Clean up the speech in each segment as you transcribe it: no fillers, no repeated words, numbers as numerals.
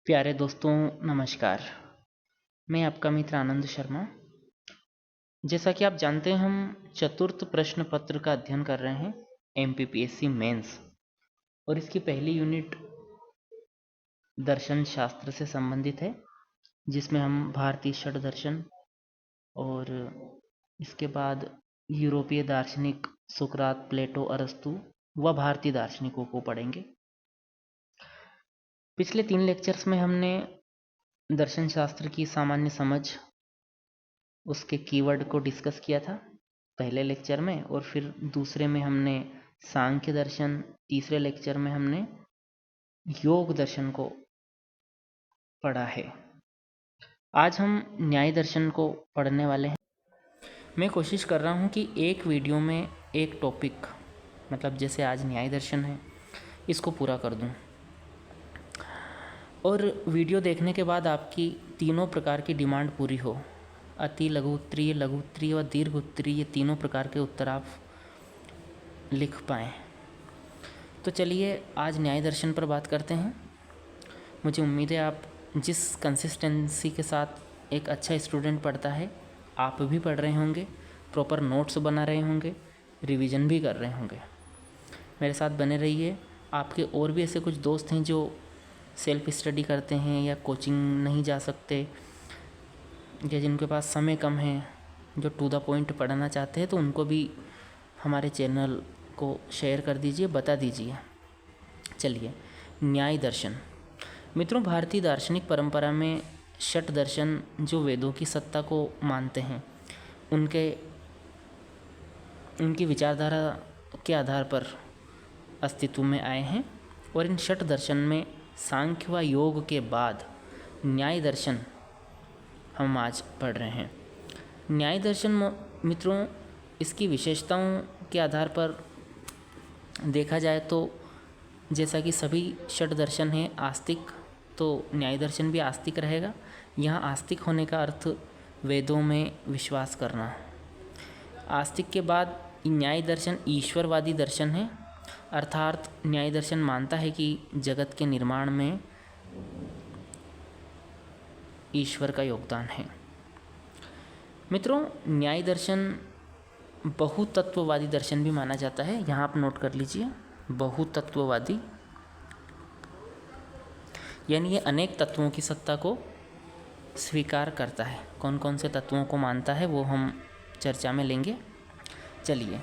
प्यारे दोस्तों नमस्कार। मैं आपका मित्र आनंद शर्मा। जैसा कि आप जानते हैं हम चतुर्थ प्रश्न पत्र का अध्ययन कर रहे हैं एमपीपीएससी मेंस और इसकी पहली यूनिट दर्शन शास्त्र से संबंधित है, जिसमें हम भारतीय षट दर्शन और इसके बाद यूरोपीय दार्शनिक सुकरात, प्लेटो, अरस्तु व भारतीय दार्शनिकों को पढ़ेंगे। पिछले 3 लेक्चर्स में हमने दर्शन शास्त्र की सामान्य समझ, उसके कीवर्ड को डिस्कस किया था पहले लेक्चर में, और फिर दूसरे में हमने सांख्य दर्शन, तीसरे लेक्चर में हमने योग दर्शन को पढ़ा है। आज हम न्याय दर्शन को पढ़ने वाले हैं। मैं कोशिश कर रहा हूँ कि एक वीडियो में एक टॉपिक, मतलब जैसे आज न्याय दर्शन है, इसको पूरा कर दूँ और वीडियो देखने के बाद आपकी तीनों प्रकार की डिमांड पूरी हो। अति लघु उत्तरीय, लघु उत्तरीय व दीर्घ उत्तरीय, ये तीनों प्रकार के उत्तर आप लिख पाएँ। तो चलिए आज न्याय दर्शन पर बात करते हैं। मुझे उम्मीद है आप जिस कंसिस्टेंसी के साथ एक अच्छा स्टूडेंट पढ़ता है, आप भी पढ़ रहे होंगे, प्रॉपर नोट्स बना रहे होंगे, रिवीजन भी कर रहे होंगे। मेरे साथ बने रहिए। आपके और भी ऐसे कुछ दोस्त हैं जो सेल्फ स्टडी करते हैं या कोचिंग नहीं जा सकते, या जिनके पास समय कम है, जो टू द पॉइंट पढ़ना चाहते हैं, तो उनको भी हमारे चैनल को शेयर कर दीजिए, बता दीजिए। चलिए, न्याय दर्शन। मित्रों, भारतीय दार्शनिक परंपरा में षट दर्शन जो वेदों की सत्ता को मानते हैं, उनकी विचारधारा के आधार पर अस्तित्व में आए हैं। और इन षट दर्शन में सांख्य व योग के बाद न्याय दर्शन हम आज पढ़ रहे हैं। न्याय दर्शन मित्रों, इसकी विशेषताओं के आधार पर देखा जाए तो जैसा कि सभी षट दर्शन हैं आस्तिक, तो न्याय दर्शन भी आस्तिक रहेगा। यहाँ आस्तिक होने का अर्थ वेदों में विश्वास करना। आस्तिक के बाद न्याय दर्शन ईश्वरवादी दर्शन है, अर्थात न्याय दर्शन मानता है कि जगत के निर्माण में ईश्वर का योगदान है। मित्रों, न्याय दर्शन बहुतत्ववादी दर्शन भी माना जाता है। यहाँ आप नोट कर लीजिए, बहुतत्ववादी यानी ये अनेक तत्वों की सत्ता को स्वीकार करता है। कौन कौन से तत्वों को मानता है वो हम चर्चा में लेंगे। चलिए,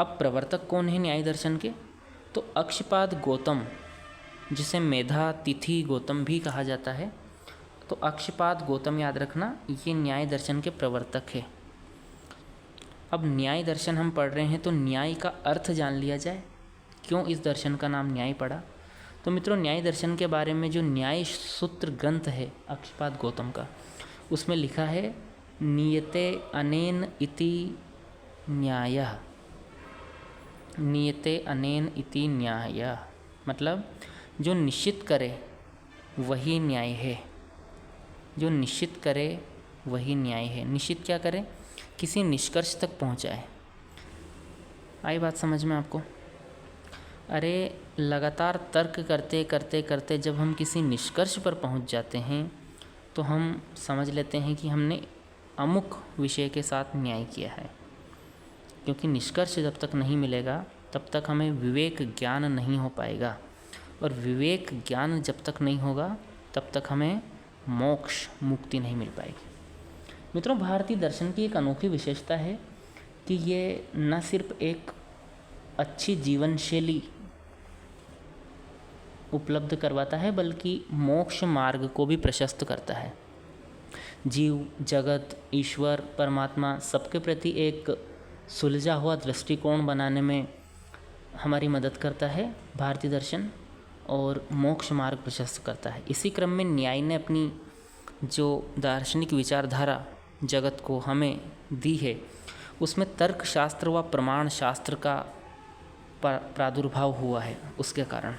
अब प्रवर्तक कौन है न्याय दर्शन के? तो अक्षपाद गौतम, जिसे मेधा तिथि गौतम भी कहा जाता है, तो अक्षपाद गौतम याद रखना, ये न्याय दर्शन के प्रवर्तक है। अब न्याय दर्शन हम पढ़ रहे हैं तो न्याय का अर्थ जान लिया जाए, क्यों इस दर्शन का नाम न्याय पड़ा। तो मित्रों, न्याय दर्शन के बारे में जो न्याय सूत्र ग्रंथ है अक्षपाद गौतम का, उसमें लिखा है नियते अनेन इति न्यायः। नियते अनेन इति न्यायः मतलब जो निश्चित करे वही न्याय है। जो निश्चित करे वही न्याय है। निश्चित क्या करे? किसी निष्कर्ष तक पहुंचाए। आई बात समझ में आपको? अरे, लगातार तर्क करते करते करते जब हम किसी निष्कर्ष पर पहुंच जाते हैं तो हम समझ लेते हैं कि हमने अमुक विषय के साथ न्याय किया है। क्योंकि निष्कर्ष जब तक नहीं मिलेगा तब तक हमें विवेक ज्ञान नहीं हो पाएगा, और विवेक ज्ञान जब तक नहीं होगा तब तक हमें मोक्ष, मुक्ति नहीं मिल पाएगी। मित्रों, भारतीय दर्शन की एक अनोखी विशेषता है कि ये न सिर्फ एक अच्छी जीवन शैली उपलब्ध करवाता है, बल्कि मोक्ष मार्ग को भी प्रशस्त करता है। जीव, जगत, ईश्वर, परमात्मा सबके प्रति एक सुलझा हुआ दृष्टिकोण बनाने में हमारी मदद करता है भारतीय दर्शन, और मोक्ष मार्ग प्रशस्त करता है। इसी क्रम में न्याय ने अपनी जो दार्शनिक विचारधारा जगत को हमें दी है, उसमें तर्क शास्त्र व प्रमाण शास्त्र का प्रादुर्भाव हुआ है। उसके कारण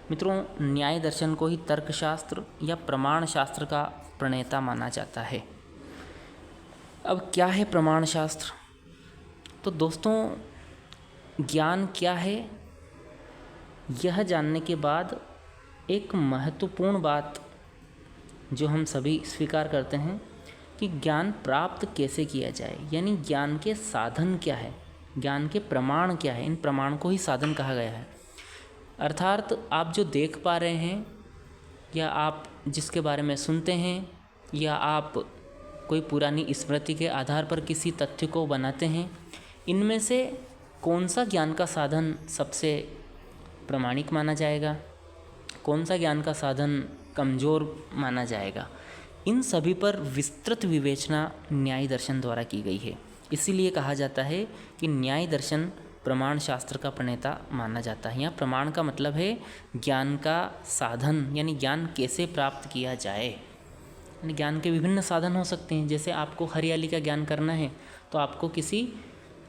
मित्रों, न्याय दर्शन को ही तर्कशास्त्र या प्रमाण शास्त्र का प्रणेता माना जाता है। अब क्या है प्रमाण शास्त्र? तो दोस्तों, ज्ञान क्या है, यह जानने के बाद एक महत्वपूर्ण बात जो हम सभी स्वीकार करते हैं कि ज्ञान प्राप्त कैसे किया जाए, यानी ज्ञान के साधन क्या है, ज्ञान के प्रमाण क्या है। इन प्रमाण को ही साधन कहा गया है। अर्थात आप जो देख पा रहे हैं या आप जिसके बारे में सुनते हैं या आप कोई पुरानी स्मृति के आधार पर किसी तथ्य को बनाते हैं, इनमें से कौन सा ज्ञान का साधन सबसे प्रामाणिक माना जाएगा, कौन सा ज्ञान का साधन कमज़ोर माना जाएगा, इन सभी पर विस्तृत विवेचना न्याय दर्शन द्वारा की गई है। इसीलिए कहा जाता है कि न्याय दर्शन प्रमाण शास्त्र का प्रणेता माना जाता है। यहाँ प्रमाण का मतलब है ज्ञान का साधन, यानी ज्ञान कैसे प्राप्त किया जाए। यानी ज्ञान के विभिन्न साधन हो सकते हैं। जैसे आपको हरियाली का ज्ञान करना है तो आपको किसी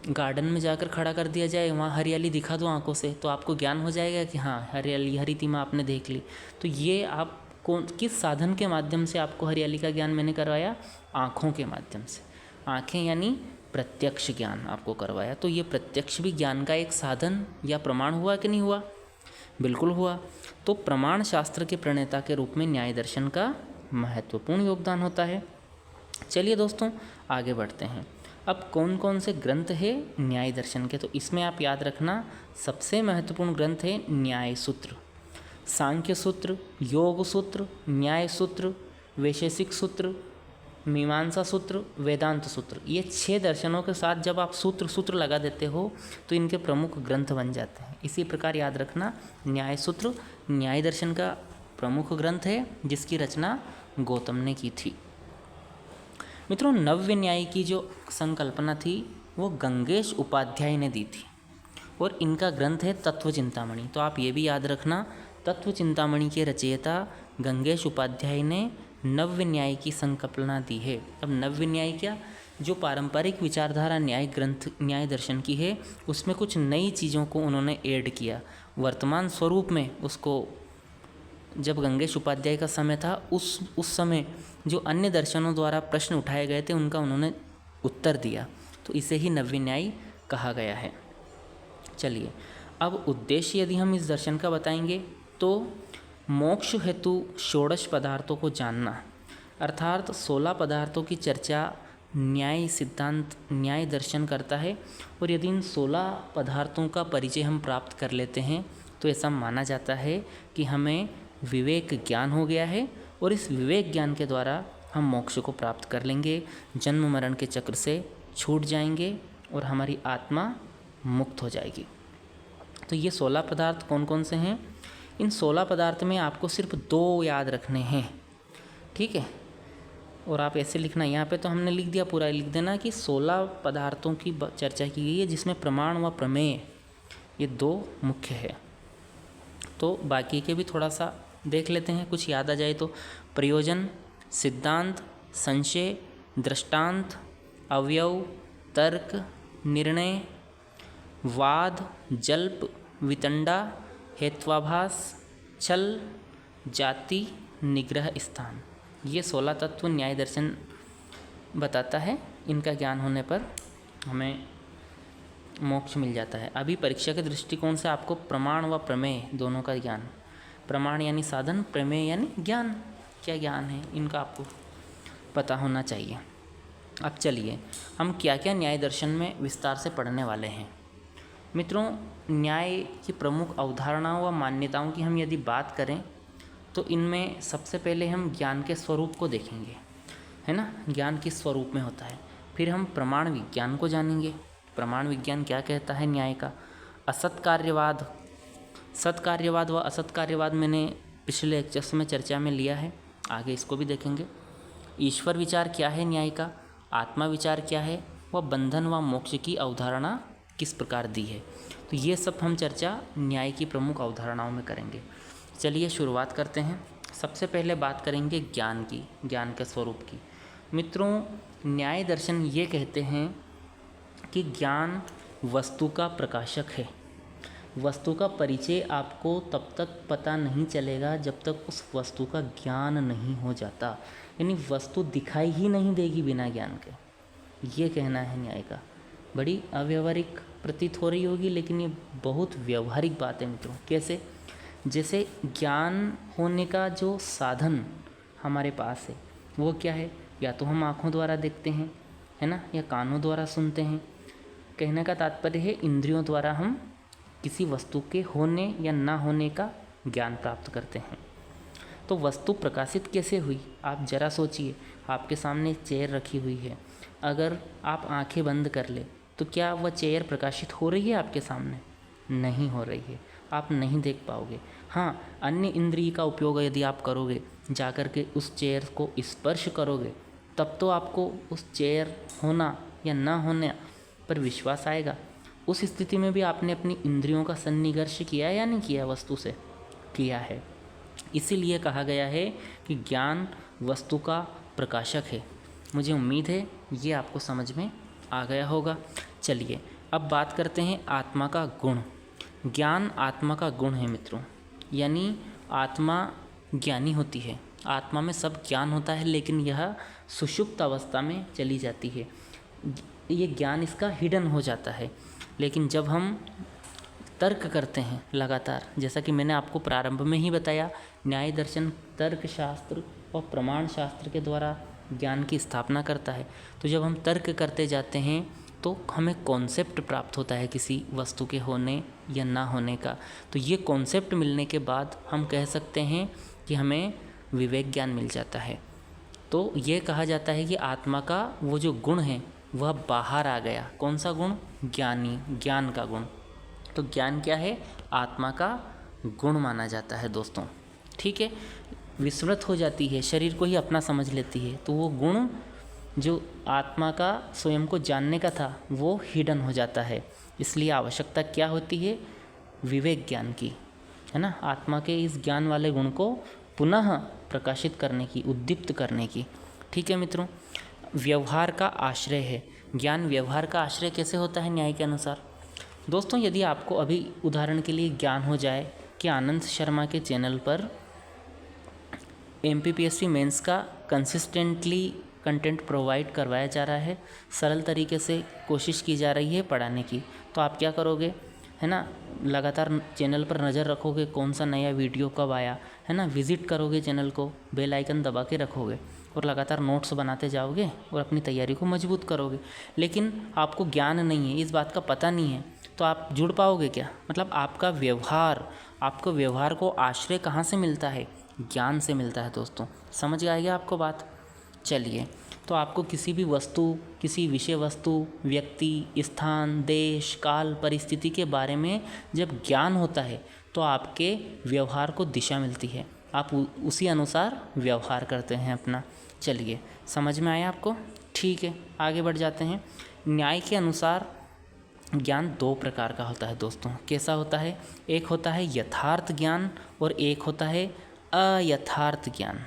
गार्डन में जाकर खड़ा कर दिया जाए, वहाँ हरियाली दिखा दो आंखों से, तो आपको ज्ञान हो जाएगा कि हाँ हरियाली, हरितिमा आपने देख ली। तो ये आप किस साधन के माध्यम से आपको हरियाली का ज्ञान मैंने करवाया? आँखों के माध्यम से। आँखें यानी प्रत्यक्ष ज्ञान आपको करवाया। तो ये प्रत्यक्ष भी ज्ञान का एक साधन या प्रमाण हुआ कि नहीं हुआ? बिल्कुल हुआ। तो प्रमाण शास्त्र के प्रणेता के रूप में न्याय दर्शन का महत्वपूर्ण योगदान होता है। चलिए दोस्तों आगे बढ़ते हैं। अब कौन कौन से ग्रंथ है न्याय दर्शन के? तो इसमें आप याद रखना सबसे महत्वपूर्ण ग्रंथ है न्याय सूत्र, सांख्य सूत्र, योग सूत्र, न्याय सूत्र, वैशेषिक सूत्र, मीमांसा सूत्र, वेदांत सूत्र। ये 6 दर्शनों के साथ जब आप सूत्र लगा देते हो तो इनके प्रमुख ग्रंथ बन जाते हैं। इसी प्रकार याद रखना न्याय सूत्र न्याय दर्शन का प्रमुख ग्रंथ है, जिसकी रचना गौतम ने की थी। मित्रों, नव्य न्याय की जो संकल्पना थी वो गंगेश उपाध्याय ने दी थी और इनका ग्रंथ है तत्व चिंतामणि। तो आप ये भी याद रखना तत्व चिंतामणि के रचयिता गंगेश उपाध्याय ने नव्य न्याय की संकल्पना दी है। अब नव्य न्याय क्या? जो पारंपरिक विचारधारा न्याय ग्रंथ न्याय दर्शन की है उसमें कुछ नई चीज़ों को उन्होंने ऐड किया। वर्तमान स्वरूप में उसको जब गंगेश उपाध्याय का समय था उस समय जो अन्य दर्शनों द्वारा प्रश्न उठाए गए थे उनका उन्होंने उत्तर दिया, तो इसे ही नव्य न्याय कहा गया है। चलिए अब उद्देश्य यदि हम इस दर्शन का बताएंगे तो मोक्ष हेतु षोडश पदार्थों को जानना, अर्थात 16 पदार्थों की चर्चा न्याय सिद्धांत न्याय दर्शन करता है। और यदि इन 16 पदार्थों का परिचय हम प्राप्त कर लेते हैं तो ऐसा माना जाता है कि हमें विवेक ज्ञान हो गया है और इस विवेक ज्ञान के द्वारा हम मोक्ष को प्राप्त कर लेंगे, जन्म मरण के चक्र से छूट जाएंगे और हमारी आत्मा मुक्त हो जाएगी। तो ये 16 पदार्थ कौन कौन से हैं? इन 16 पदार्थ में आपको सिर्फ 2 याद रखने हैं, ठीक है? और आप ऐसे लिखना, यहाँ पे तो हमने लिख दिया, पूरा लिख देना कि 16 पदार्थों की चर्चा की गई है जिसमें प्रमाण व प्रमेय ये 2 मुख्य है। तो बाकी के भी थोड़ा सा देख लेते हैं, कुछ याद आ जाए तो। प्रयोजन, सिद्धांत, संशय, दृष्टांत, अवयव, तर्क, निर्णय, वाद, जल्प, वितंडा, हेत्वाभास, छल, जाति, निग्रह स्थान। ये 16 तत्व न्याय दर्शन बताता है। इनका ज्ञान होने पर हमें मोक्ष मिल जाता है। अभी परीक्षा के दृष्टिकोण से आपको प्रमाण व प्रमेय दोनों का ज्ञान, प्रमाण यानी साधन, प्रमेय यानी ज्ञान, क्या ज्ञान है इनका आपको पता होना चाहिए। अब चलिए हम क्या क्या न्याय दर्शन में विस्तार से पढ़ने वाले हैं। मित्रों, न्याय की प्रमुख अवधारणाओं व मान्यताओं की हम यदि बात करें तो इनमें सबसे पहले हम ज्ञान के स्वरूप को देखेंगे, है ना? ज्ञान किस स्वरूप में होता है। फिर हम प्रमाण विज्ञान को जानेंगे, प्रमाण विज्ञान क्या कहता है न्याय का। असत्कार्यवाद, सत्कार्यवाद व असत्कार्यवाद मैंने पिछले लेक्चर्स में चर्चा में लिया है, आगे इसको भी देखेंगे। ईश्वर विचार क्या है न्याय का, आत्मा विचार क्या है, व बंधन व मोक्ष की अवधारणा किस प्रकार दी है। तो ये सब हम चर्चा न्याय की प्रमुख अवधारणाओं में करेंगे। चलिए शुरुआत करते हैं। सबसे पहले बात करेंगे ज्ञान की, ज्ञान के स्वरूप की। मित्रों, न्याय दर्शन ये कहते हैं कि ज्ञान वस्तु का प्रकाशक है। वस्तु का परिचय आपको तब तक पता नहीं चलेगा जब तक उस वस्तु का ज्ञान नहीं हो जाता, यानी वस्तु दिखाई ही नहीं देगी बिना ज्ञान के, ये कहना है न्याय का। बड़ी अव्यवहारिक प्रतीत हो रही होगी लेकिन ये बहुत व्यवहारिक बात है मित्रों। कैसे? जैसे ज्ञान होने का जो साधन हमारे पास है वो क्या है, या तो हम आँखों द्वारा देखते हैं, है ना, या कानों द्वारा सुनते हैं। कहने का तात्पर्य है इंद्रियों द्वारा हम किसी वस्तु के होने या ना होने का ज्ञान प्राप्त करते हैं। तो वस्तु प्रकाशित कैसे हुई, आप जरा सोचिए। आपके सामने चेयर रखी हुई है, अगर आप आंखें बंद कर ले तो क्या वह चेयर प्रकाशित हो रही है आपके सामने? नहीं हो रही है, आप नहीं देख पाओगे। हाँ, अन्य इंद्रिय का उपयोग यदि आप करोगे, जा कर के उस चेयर को स्पर्श करोगे, तब तो आपको उस चेयर होना या ना होने पर विश्वास आएगा। उस स्थिति में भी आपने अपनी इंद्रियों का सन्निकर्ष किया या नहीं किया? वस्तु से किया है। इसीलिए कहा गया है कि ज्ञान वस्तु का प्रकाशक है। मुझे उम्मीद है ये आपको समझ में आ गया होगा। चलिए अब बात करते हैं आत्मा का गुण। ज्ञान आत्मा का गुण है मित्रों, यानी आत्मा ज्ञानी होती है। आत्मा में सब ज्ञान होता है, लेकिन यह सुषुप्त अवस्था में चली जाती है। ये ज्ञान इसका हिडन हो जाता है। लेकिन जब हम तर्क करते हैं लगातार, जैसा कि मैंने आपको प्रारंभ में ही बताया, न्याय दर्शन तर्क शास्त्र और प्रमाण शास्त्र के द्वारा ज्ञान की स्थापना करता है। तो जब हम तर्क करते जाते हैं तो हमें कॉन्सेप्ट प्राप्त होता है किसी वस्तु के होने या ना होने का। तो ये कॉन्सेप्ट मिलने के बाद हम कह सकते हैं कि हमें विवेक ज्ञान मिल जाता है। तो ये कहा जाता है कि आत्मा का वो जो गुण है वह बाहर आ गया। कौन सा गुण? ज्ञानी, ज्ञान का गुण। तो ज्ञान क्या है? आत्मा का गुण माना जाता है दोस्तों। ठीक है, विस्मृत हो जाती है, शरीर को ही अपना समझ लेती है, तो वो गुण जो आत्मा का स्वयं को जानने का था वो हिडन हो जाता है। इसलिए आवश्यकता क्या होती है? विवेक ज्ञान की, है ना, आत्मा के इस ज्ञान वाले गुण को पुनः प्रकाशित करने की, उद्दीप्त करने की। ठीक है मित्रों, व्यवहार का आश्रय है। ज्ञान व्यवहार का आश्रय कैसे होता है न्याय के अनुसार? दोस्तों, यदि आपको अभी उदाहरण के लिए ज्ञान हो जाए कि आनंद शर्मा के चैनल पर MPPSC मेंस का कंसिस्टेंटली कंटेंट प्रोवाइड करवाया जा रहा है, सरल तरीके से कोशिश की जा रही है पढ़ाने की, तो आप क्या करोगे, है ना, लगातार चैनल पर नज़र रखोगे कौन सा नया वीडियो कब आया, है ना, विज़िट करोगे चैनल को, बेल आइकन दबा के रखोगे और लगातार नोट्स बनाते जाओगे और अपनी तैयारी को मजबूत करोगे। लेकिन आपको ज्ञान नहीं है, इस बात का पता नहीं है, तो आप जुड़ पाओगे क्या? मतलब आपको व्यवहार को आश्रय कहाँ से मिलता है? ज्ञान से मिलता है दोस्तों। समझ आएगा आपको बात? चलिए, तो आपको किसी भी वस्तु, किसी विषय वस्तु, व्यक्ति, स्थान, देश, काल, परिस्थिति के बारे में जब ज्ञान होता है तो आपके व्यवहार को दिशा मिलती है, आप उसी अनुसार व्यवहार करते हैं अपना। चलिए, समझ में आया आपको? ठीक है, आगे बढ़ जाते हैं। न्याय के अनुसार ज्ञान दो प्रकार का होता है दोस्तों। कैसा होता है? एक होता है यथार्थ ज्ञान और एक होता है अयथार्थ ज्ञान।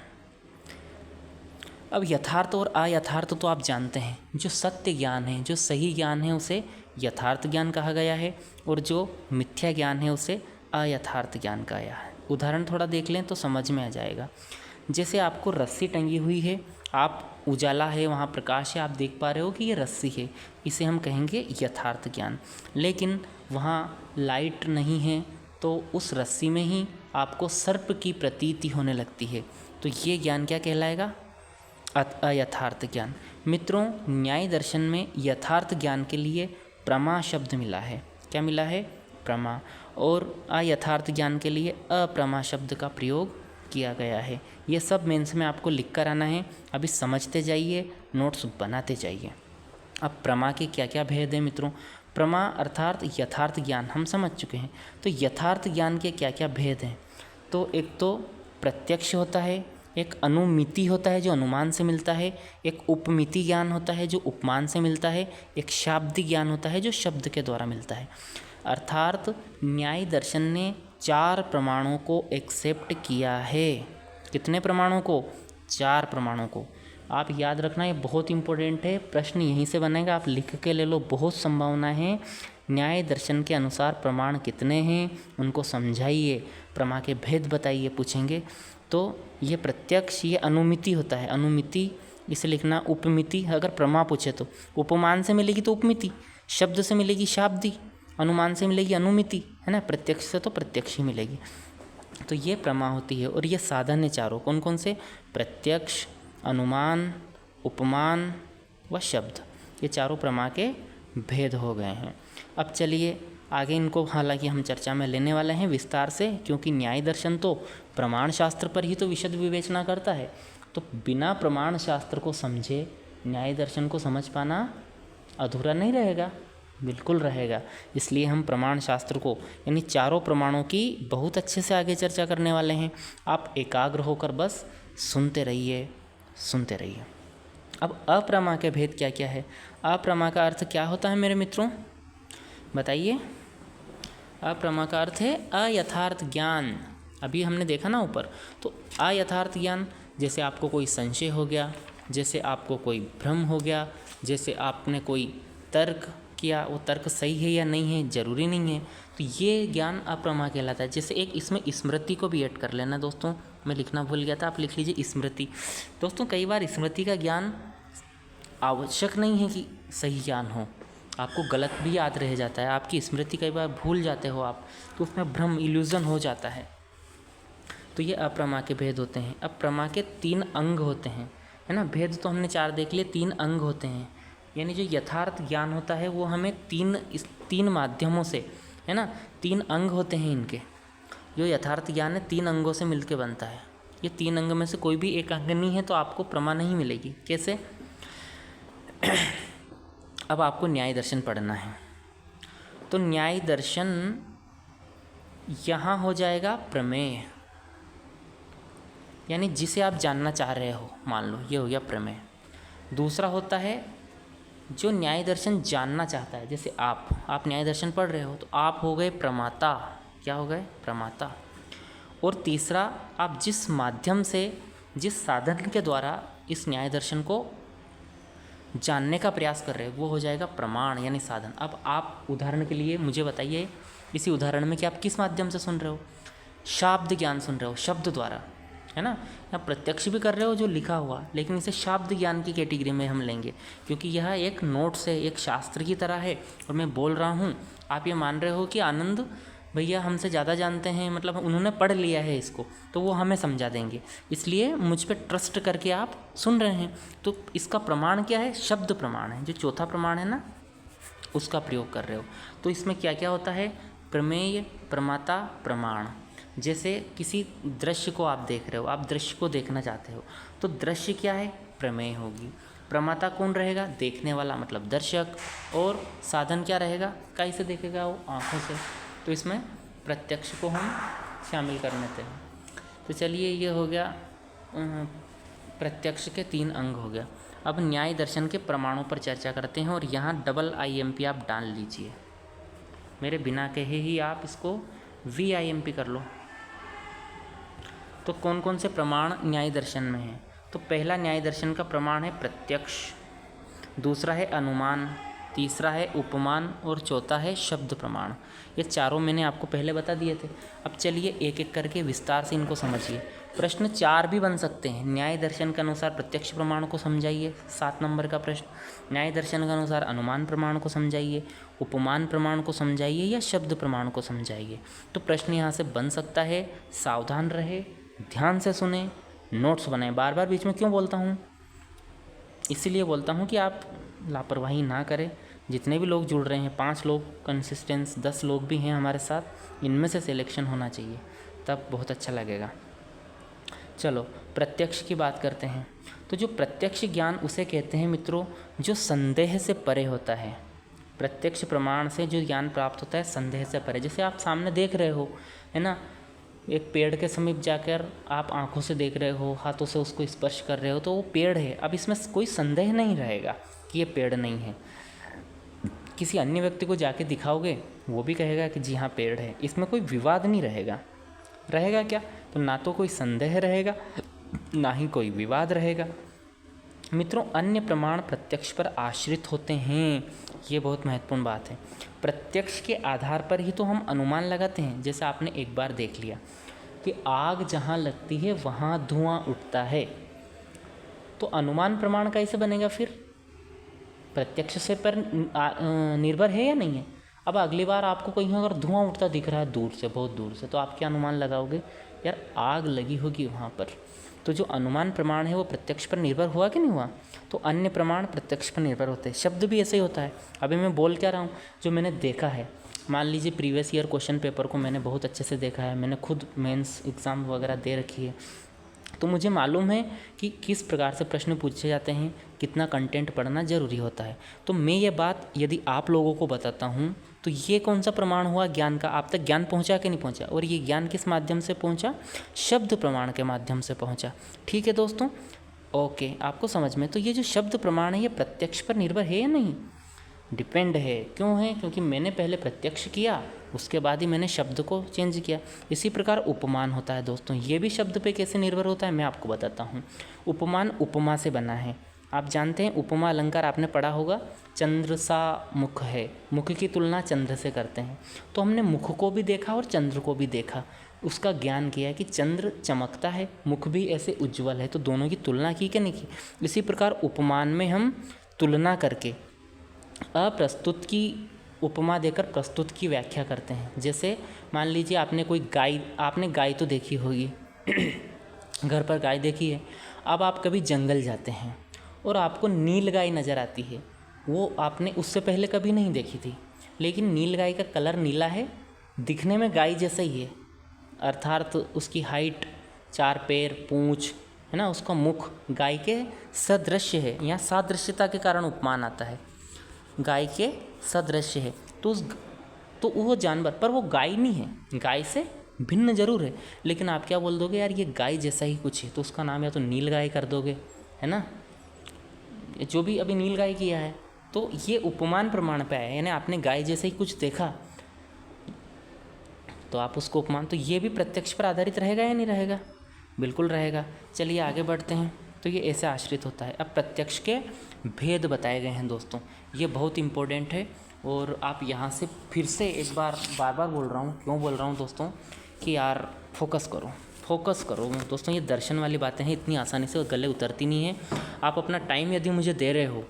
अब यथार्थ और अयथार्थ तो आप जानते हैं, जो सत्य ज्ञान है, जो सही ज्ञान है, उसे यथार्थ ज्ञान कहा गया है, और जो मिथ्या ज्ञान है उसे अयथार्थ ज्ञान कहा गया है। उदाहरण थोड़ा देख लें तो समझ में आ जाएगा। जैसे आपको रस्सी टंगी हुई है, आप उजाला है, वहाँ प्रकाश है, आप देख पा रहे हो कि ये रस्सी है, इसे हम कहेंगे यथार्थ ज्ञान। लेकिन वहाँ लाइट नहीं है तो उस रस्सी में ही आपको सर्प की प्रतीति होने लगती है, तो ये ज्ञान क्या कहलाएगा? अयथार्थ ज्ञान। मित्रों, न्याय दर्शन में यथार्थ ज्ञान के लिए प्रमा शब्द मिला है। क्या मिला है? प्रमा। और अयथार्थ ज्ञान के लिए अप्रमा शब्द का प्रयोग किया गया है। ये सब मेंस में आपको लिख कर आना है। अभी समझते जाइए, नोट्स बनाते जाइए। अब प्रमा के क्या क्या भेद हैं मित्रों? प्रमा अर्थात यथार्थ ज्ञान हम समझ चुके हैं, तो यथार्थ ज्ञान के क्या क्या भेद हैं? तो एक तो प्रत्यक्ष होता है, एक अनुमिति होता है जो अनुमान से मिलता है, एक उपमिति ज्ञान होता है जो उपमान से मिलता है, एक शाब्दिक ज्ञान होता है जो शब्द के द्वारा मिलता है। अर्थात न्याय दर्शन ने 4 प्रमाणों को एक्सेप्ट किया है। कितने प्रमाणों को? 4 प्रमाणों को। आप याद रखना, ये बहुत इंपॉर्टेंट है, प्रश्न यहीं से बनेगा, आप लिख के ले लो, बहुत संभावना है। न्याय दर्शन के अनुसार प्रमाण कितने हैं उनको समझाइए, प्रमा के भेद बताइए, पूछेंगे। तो ये प्रत्यक्ष, ये अनुमिति होता है, अनुमिति इसे लिखना। उपमिति अगर प्रमा पूछे तो उपमान से मिलेगी तो उपमिति, शब्द से मिलेगी शाब्दी, अनुमान से मिलेगी अनुमिति, है ना, प्रत्यक्ष से तो प्रत्यक्ष ही मिलेगी। तो ये प्रमा होती है। और ये साधन है चारों, कौन कौन से? प्रत्यक्ष, अनुमान, उपमान व शब्द, ये चारों प्रमा के भेद हो गए हैं। अब चलिए आगे इनको हालांकि हम चर्चा में लेने वाले हैं विस्तार से, क्योंकि न्याय दर्शन तो प्रमाण शास्त्र पर ही तो विशद विवेचना करता है। तो बिना प्रमाण शास्त्र को समझे न्याय दर्शन को समझ पाना अधूरा नहीं रहेगा, बिल्कुल रहेगा। इसलिए हम प्रमाण शास्त्र को यानी चारों प्रमाणों की बहुत अच्छे से आगे चर्चा करने वाले हैं। आप एकाग्र होकर बस सुनते रहिए, सुनते रहिए। अब अप्रमा के भेद क्या क्या है? अप्रमा का अर्थ क्या होता है मेरे मित्रों, बताइए? अप्रमा का अर्थ है अयथार्थ ज्ञान। अभी हमने देखा ना ऊपर, तो अयथार्थ ज्ञान, जैसे आपको कोई संशय हो गया, जैसे आपको कोई भ्रम हो गया, जैसे आपने कोई तर्क किया, वो तर्क सही है या नहीं है ज़रूरी नहीं है, तो ये ज्ञान अप्रमा कहलाता है। जैसे एक इसमें स्मृति को भी ऐड कर लेना दोस्तों, मैं लिखना भूल गया था, आप लिख लीजिए स्मृति। दोस्तों कई बार स्मृति का ज्ञान आवश्यक नहीं है कि सही ज्ञान हो, आपको गलत भी याद रह जाता है, आपकी स्मृति कई बार भूल जाते हो आप, तो उसमें भ्रम इल्यूजन हो जाता है। तो ये अप्रमा के भेद होते हैं। अप्रमा के 3 अंग होते हैं, है ना। भेद तो हमने 4 देख लिए, 3 अंग होते हैं। यानी जो यथार्थ ज्ञान होता है वो हमें तीन माध्यमों से, है ना, 3 अंग होते हैं इनके। जो यथार्थ ज्ञान है 3 अंगों से मिलके बनता है। ये 3 अंग में से कोई भी एक अंग नहीं है तो आपको प्रमा नहीं मिलेगी। कैसे? अब आपको न्याय दर्शन पढ़ना है, तो न्याय दर्शन यहाँ हो जाएगा प्रमेय, यानी जिसे आप जानना चाह रहे हो, मान लो ये हो गया प्रमेय। दूसरा होता है जो न्याय दर्शन जानना चाहता है, जैसे आप न्याय दर्शन पढ़ रहे हो तो आप हो गए प्रमाता। क्या हो गए? प्रमाता। और तीसरा, आप जिस माध्यम से, जिस साधन के द्वारा इस न्याय दर्शन को जानने का प्रयास कर रहे हो वो हो जाएगा प्रमाण यानी साधन। अब आप उदाहरण के लिए मुझे बताइए, इसी उदाहरण में कि आप किस माध्यम से सुन रहे हो? शाब्द ज्ञान सुन रहे हो, शब्द द्वारा, है ना। या प्रत्यक्ष भी कर रहे हो जो लिखा हुआ, लेकिन इसे शाब्द ज्ञान की कैटेगरी में हम लेंगे, क्योंकि यह एक नोट्स है, एक शास्त्र की तरह है। और मैं बोल रहा हूँ, आप ये मान रहे हो कि आनंद भैया हमसे ज़्यादा जानते हैं, मतलब उन्होंने पढ़ लिया है इसको, तो वो हमें समझा देंगे, इसलिए मुझ पर ट्रस्ट करके आप सुन रहे हैं। तो इसका प्रमाण क्या है? शब्द प्रमाण है, जो चौथा प्रमाण है ना, उसका प्रयोग कर रहे हो। तो इसमें क्या क्या होता है? प्रमेय, प्रमाता, प्रमाण। जैसे किसी दृश्य को आप देख रहे हो, आप दृश्य को देखना चाहते हो, तो दृश्य क्या है? प्रमेय होगी। प्रमाता कौन रहेगा? देखने वाला, मतलब दर्शक। और साधन क्या रहेगा? कैसे देखेगा वो? आँखों से। तो इसमें प्रत्यक्ष को हम शामिल कर लेते हैं। तो चलिए ये हो गया प्रत्यक्ष के 3 अंग हो गया। अब न्याय दर्शन के प्रमाणों पर चर्चा करते हैं, और यहाँ डबल IMP आप डाल लीजिए, मेरे बिना कहे ही आप इसको VIMP कर लो। तो कौन कौन से प्रमाण न्याय दर्शन में हैं? तो पहला न्याय दर्शन का प्रमाण है प्रत्यक्ष, दूसरा है अनुमान, तीसरा है उपमान, और चौथा है शब्द प्रमाण। ये चारों मैंने आपको पहले बता दिए थे। अब चलिए एक एक करके विस्तार से इनको समझिए। प्रश्न 4 भी बन सकते हैं। न्याय दर्शन के अनुसार प्रत्यक्ष प्रमाण को समझाइए, 7 नंबर का प्रश्न। न्याय दर्शन के अनुसार अनुमान प्रमाण को समझाइए, उपमान प्रमाण को समझाइए, या शब्द प्रमाण को समझाइए। तो प्रश्न यहाँ से बन सकता है। सावधान रहे, ध्यान से सुने, नोट्स बनाएं। बार बार बीच में क्यों बोलता हूँ? इसीलिए बोलता हूँ कि आप लापरवाही ना करें। जितने भी लोग जुड़ रहे हैं, 5 लोग कंसिस्टेंस, 10 लोग भी हैं हमारे साथ, इनमें से सिलेक्शन होना चाहिए, तब बहुत अच्छा लगेगा। चलो प्रत्यक्ष की बात करते हैं। तो जो प्रत्यक्ष ज्ञान उसे कहते हैं मित्रों, जो संदेह से परे होता है। प्रत्यक्ष प्रमाण से जो ज्ञान प्राप्त होता है संदेह से परे। जैसे आप सामने देख रहे हो, है ना, एक पेड़ के समीप जाकर आप आंखों से देख रहे हो, हाथों से उसको स्पर्श कर रहे हो, तो वो पेड़ है। अब इसमें कोई संदेह नहीं रहेगा कि ये पेड़ नहीं है। किसी अन्य व्यक्ति को जाके दिखाओगे, वो भी कहेगा कि जी हाँ पेड़ है। इसमें कोई विवाद नहीं रहेगा। रहेगा क्या? तो ना तो कोई संदेह रहेगा, ना ही कोई विवाद रहेगा। मित्रों, अन्य प्रमाण प्रत्यक्ष पर आश्रित होते हैं, ये बहुत महत्वपूर्ण बात है। प्रत्यक्ष के आधार पर ही तो हम अनुमान लगाते हैं। जैसे आपने एक बार देख लिया कि आग जहाँ लगती है वहाँ धुआं उठता है, तो अनुमान प्रमाण कैसे बनेगा फिर? प्रत्यक्ष से पर निर्भर है या नहीं है? अब अगली बार आपको कहीं अगर धुआं उठता दिख रहा है दूर से, बहुत दूर से, तो आप क्या अनुमान लगाओगे यार आग लगी होगी वहाँ पर। तो जो अनुमान प्रमाण है वो प्रत्यक्ष पर निर्भर हुआ कि नहीं हुआ? तो अन्य प्रमाण प्रत्यक्ष पर निर्भर होते हैं। शब्द भी ऐसे ही होता है। अभी मैं बोल क्या रहा हूँ, जो मैंने देखा है। मान लीजिए प्रीवियस ईयर क्वेश्चन पेपर को मैंने बहुत अच्छे से देखा है, मैंने खुद मेंस एग्ज़ाम वगैरह दे रखी है, तो मुझे मालूम है कि किस प्रकार से प्रश्न पूछे जाते हैं, कितना कंटेंट पढ़ना ज़रूरी होता है। तो मैं ये बात यदि आप लोगों को बताता हूँ तो ये कौन सा प्रमाण हुआ ज्ञान का? आप तक ज्ञान पहुँचा कि नहीं पहुँचा? और ये ज्ञान किस माध्यम से पहुँचा? शब्द प्रमाण के माध्यम से पहुँचा। ठीक है दोस्तों, ओके, आपको समझ में। तो ये जो शब्द प्रमाण है ये प्रत्यक्ष पर निर्भर है या नहीं? डिपेंड है। क्यों है? क्योंकि मैंने पहले प्रत्यक्ष किया, उसके बाद ही मैंने शब्द को चेंज किया। इसी प्रकार उपमान होता है दोस्तों, ये भी शब्द पे कैसे निर्भर होता है मैं आपको बताता हूँ। उपमान उपमा से बना है। आप जानते हैं उपमा अलंकार आपने पढ़ा होगा, चंद्र सा मुख है, मुख की तुलना चंद्र से करते हैं। तो हमने मुख को भी देखा और चंद्र को भी देखा, उसका ज्ञान किया कि चंद्र चमकता है, मुख भी ऐसे उज्ज्वल है, तो दोनों की तुलना की कि नहीं की? इसी प्रकार उपमान में हम तुलना करके अप्रस्तुत की उपमा देकर प्रस्तुत की व्याख्या करते हैं। जैसे मान लीजिए आपने गाय तो देखी होगी घर पर गाय देखी है। अब आप कभी जंगल जाते हैं और आपको नील गाय नज़र आती है, वो आपने उससे पहले कभी नहीं देखी थी, लेकिन नील गाय का कलर नीला है, दिखने में गाय जैसा ही है, अर्थात उसकी हाइट, 4 पैर, पूँछ है ना, उसका मुख गाय के सदृश्य है। यहाँ सादृश्यता के कारण उपमान आता है, गाय के सदृश्य है। तो वो जानवर, पर वो गाय नहीं है, गाय से भिन्न जरूर है, लेकिन आप क्या बोल दोगे, यार ये गाय जैसा ही कुछ है, तो उसका नाम या तो नील गाय कर दोगे, है ना, जो भी अभी नील गाय किया है। तो ये उपमान प्रमाण पे आया, यानी आपने गाय जैसे ही कुछ देखा तो आप उसको उपमान, तो ये भी प्रत्यक्ष पर आधारित रहेगा या नहीं रहेगा? बिल्कुल रहेगा। चलिए आगे बढ़ते हैं। तो ये ऐसे आश्रित होता है। अब प्रत्यक्ष के भेद बताए गए हैं दोस्तों, ये बहुत इंपॉर्टेंट है। और आप यहाँ से फिर से एक बार बार बोल रहा हूँ, क्यों बोल रहा हूँ दोस्तों, कि यार फोकस करो दोस्तों। ये दर्शन वाली बातें हैं, इतनी आसानी से गले उतरती नहीं है। आप अपना टाइम यदि मुझे दे रहे हो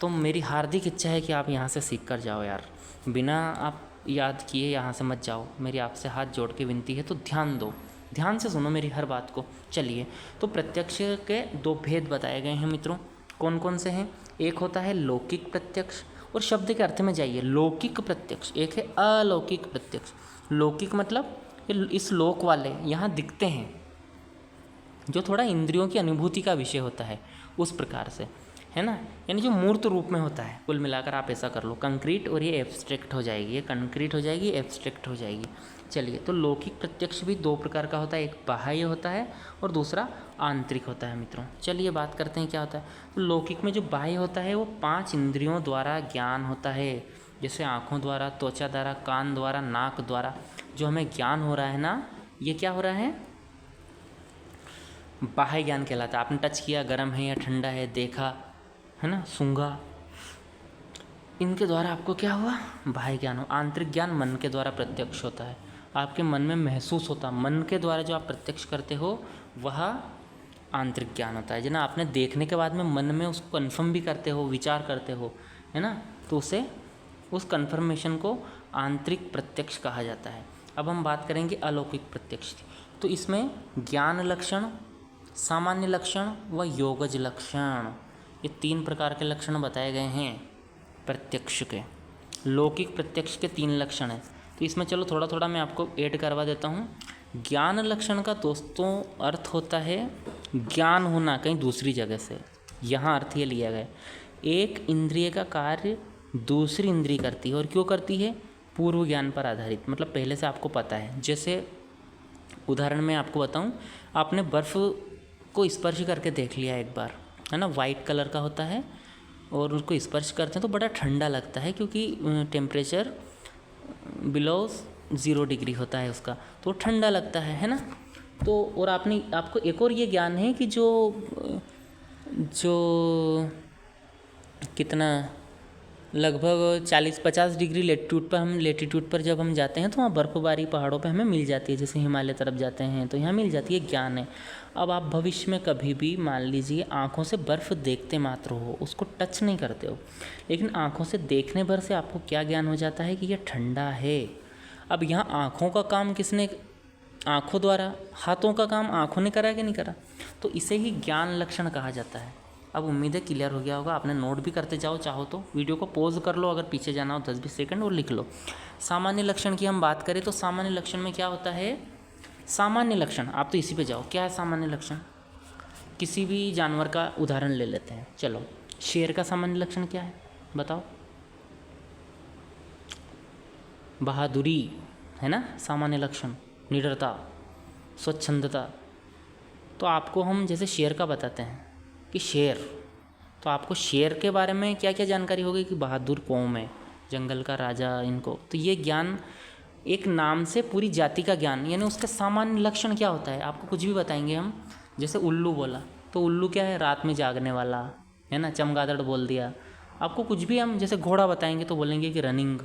तो मेरी हार्दिक इच्छा है कि आप यहाँ से सीख कर जाओ यार, बिना आप याद किए यहाँ से मत जाओ। मेरी आपसे हाथ जोड़ के विनती है, तो ध्यान दो, ध्यान से सुनो मेरी हर बात को। चलिए, तो प्रत्यक्ष के 2 भेद बताए गए हैं मित्रों। कौन कौन से हैं? एक होता है लौकिक प्रत्यक्ष, और शब्द के अर्थ में जाइए, लौकिक प्रत्यक्ष, एक है अलौकिक प्रत्यक्ष। लौकिक मतलब इस लोक वाले, यहाँ दिखते हैं, जो थोड़ा इंद्रियों की अनुभूति का विषय होता है, उस प्रकार से, है ना, यानी जो मूर्त रूप में होता है। कुल मिलाकर आप ऐसा कर लो, कंक्रीट और ये एब्स्ट्रैक्ट हो जाएगी, ये कंक्रीट हो जाएगी, एब्स्ट्रैक्ट हो जाएगी। चलिए, तो लौकिक प्रत्यक्ष भी 2 प्रकार का होता है, एक बाह्य होता है और दूसरा आंतरिक होता है मित्रों। चलिए बात करते हैं क्या होता है। तो लौकिक में जो बाह्य होता है वो 5 इंद्रियों द्वारा ज्ञान होता है, जैसे आँखों द्वारा, त्वचा द्वारा, कान द्वारा, नाक द्वारा जो हमें ज्ञान हो रहा है ना, ये क्या हो रहा है? बाह्य ज्ञान कहलाता है। आपने टच किया, गर्म है या ठंडा है, देखा, है ना, सूंघा, इनके द्वारा आपको क्या हुआ? बाह्य ज्ञान हो। आंतरिक ज्ञान मन के द्वारा प्रत्यक्ष होता है, आपके मन में महसूस होता, मन के द्वारा जो आप प्रत्यक्ष करते हो वह आंतरिक ज्ञान होता है। जना आपने देखने के बाद में मन में उसको कन्फर्म भी करते हो, विचार करते हो, है ना, तो उसे, उस कन्फर्मेशन को आंतरिक प्रत्यक्ष कहा जाता है। अब हम बात करेंगे अलौकिक प्रत्यक्ष की। तो इसमें ज्ञान लक्षण, सामान्य लक्षण व योगज लक्षण, ये 3 प्रकार के लक्षण बताए गए हैं प्रत्यक्ष के। लौकिक प्रत्यक्ष के 3 लक्षण हैं। तो इसमें चलो थोड़ा थोड़ा मैं आपको ऐड करवा देता हूँ। ज्ञान लक्षण का दोस्तों अर्थ होता है ज्ञान होना कहीं दूसरी जगह से। यहाँ अर्थ ये लिया गया, एक इंद्रिय का कार्य दूसरी इंद्रिय करती है, और क्यों करती है? पूर्व ज्ञान पर आधारित, मतलब पहले से आपको पता है। जैसे उदाहरण मैं आपको बताऊं, आपने बर्फ़ को स्पर्श करके देख लिया एक बार, है ना, वाइट कलर का होता है, और उसको स्पर्श करते हैं तो बड़ा ठंडा लगता है, क्योंकि टेम्परेचर बिलो 0 डिग्री होता है उसका, तो ठंडा लगता है ना। तो और आपको एक और ये ज्ञान है कि जो कितना लगभग 40-50 डिग्री लेटीट्यूड पर जब हम जाते हैं तो वहाँ बर्फ़बारी पहाड़ों पे हमें मिल जाती है। जैसे हिमालय तरफ जाते हैं तो यहाँ मिल जाती है, ज्ञान है। अब आप भविष्य में कभी भी मान लीजिए आँखों से बर्फ़ देखते मात्र हो, उसको टच नहीं करते हो, लेकिन आँखों से देखने भर से आपको क्या ज्ञान हो जाता है कि यह ठंडा है। अब यहाँ आँखों का काम किसने आँखों द्वारा, हाथों का काम आँखों ने करा कि नहीं करा, तो इसे ही ज्ञान लक्षण कहा जाता है। अब उम्मीद है क्लियर हो गया होगा। आपने नोट भी करते जाओ, चाहो तो वीडियो को पॉज कर लो, अगर पीछे जाना हो 10-20 सेकंड, और लिख लो। सामान्य लक्षण की हम बात करें तो सामान्य लक्षण में क्या होता है? सामान्य लक्षण, आप तो इसी पे जाओ, क्या है सामान्य लक्षण? किसी भी जानवर का उदाहरण ले लेते हैं। चलो, शेर का सामान्य लक्षण क्या है बताओ? बहादुरी है ना सामान्य लक्षण, निडरता, स्वच्छंदता। तो आपको हम जैसे शेर का बताते हैं कि शेर, तो आपको शेर के बारे में क्या क्या जानकारी होगी कि बहादुर कौम है, जंगल का राजा, इनको। तो ये ज्ञान एक नाम से पूरी जाति का ज्ञान, यानी उसका सामान्य लक्षण क्या होता है आपको कुछ भी बताएंगे हम। जैसे उल्लू बोला, तो उल्लू क्या है? रात में जागने वाला है ना। चमगादड़ बोल दिया, आपको कुछ भी हम जैसे घोड़ा बताएंगे तो बोलेंगे कि रनिंग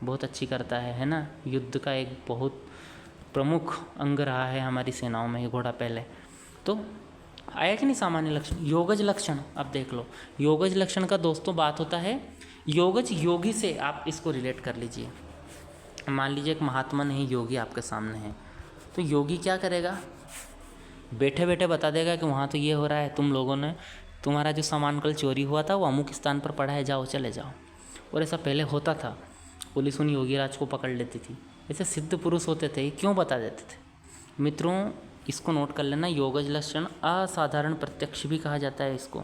बहुत अच्छी करता है ना। युद्ध का एक बहुत प्रमुख अंग रहा है हमारी सेनाओं में ये घोड़ा पहले। तो आया कि नहीं सामान्य लक्षण? योगज लक्षण, अब देख लो, योगज लक्षण का दोस्तों बात होता है योगज योगी से। आप इसको रिलेट कर लीजिए। मान लीजिए एक महात्मा नहीं, योगी आपके सामने है, तो योगी क्या करेगा? बैठे बैठे बता देगा कि वहाँ तो ये हो रहा है, तुम लोगों ने, तुम्हारा जो सामान कल चोरी हुआ था वो अमुक स्थान पर पड़ा है, जाओ चले जाओ। और ऐसा पहले होता था, पुलिस उन योगीराज को पकड़ लेती थी। ऐसे सिद्ध पुरुष होते थे, क्यों बता देते थे? मित्रों इसको नोट कर लेना, योगज लक्षण असाधारण प्रत्यक्ष भी कहा जाता है इसको।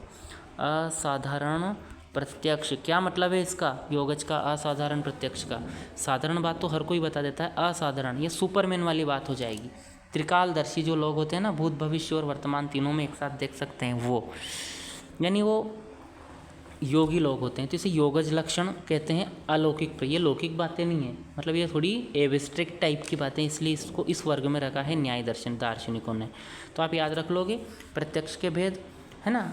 असाधारण प्रत्यक्ष क्या मतलब है इसका? योगज का, असाधारण प्रत्यक्ष का। साधारण बात तो हर कोई बता देता है, असाधारण ये सुपरमैन वाली बात हो जाएगी। त्रिकालदर्शी जो लोग होते हैं ना, भूत भविष्य और वर्तमान तीनों में एक साथ देख सकते हैं, वो यानी वो योगी लोग होते हैं। तो इसे योगज लक्षण कहते हैं अलौकिक पर। ये लौकिक बातें नहीं है, मतलब ये थोड़ी एब्स्ट्रैक्ट टाइप की बातें, इसलिए इसको इस वर्ग में रखा है न्याय दर्शन दार्शनिकों ने। तो आप याद रख लोगे प्रत्यक्ष के भेद है ना,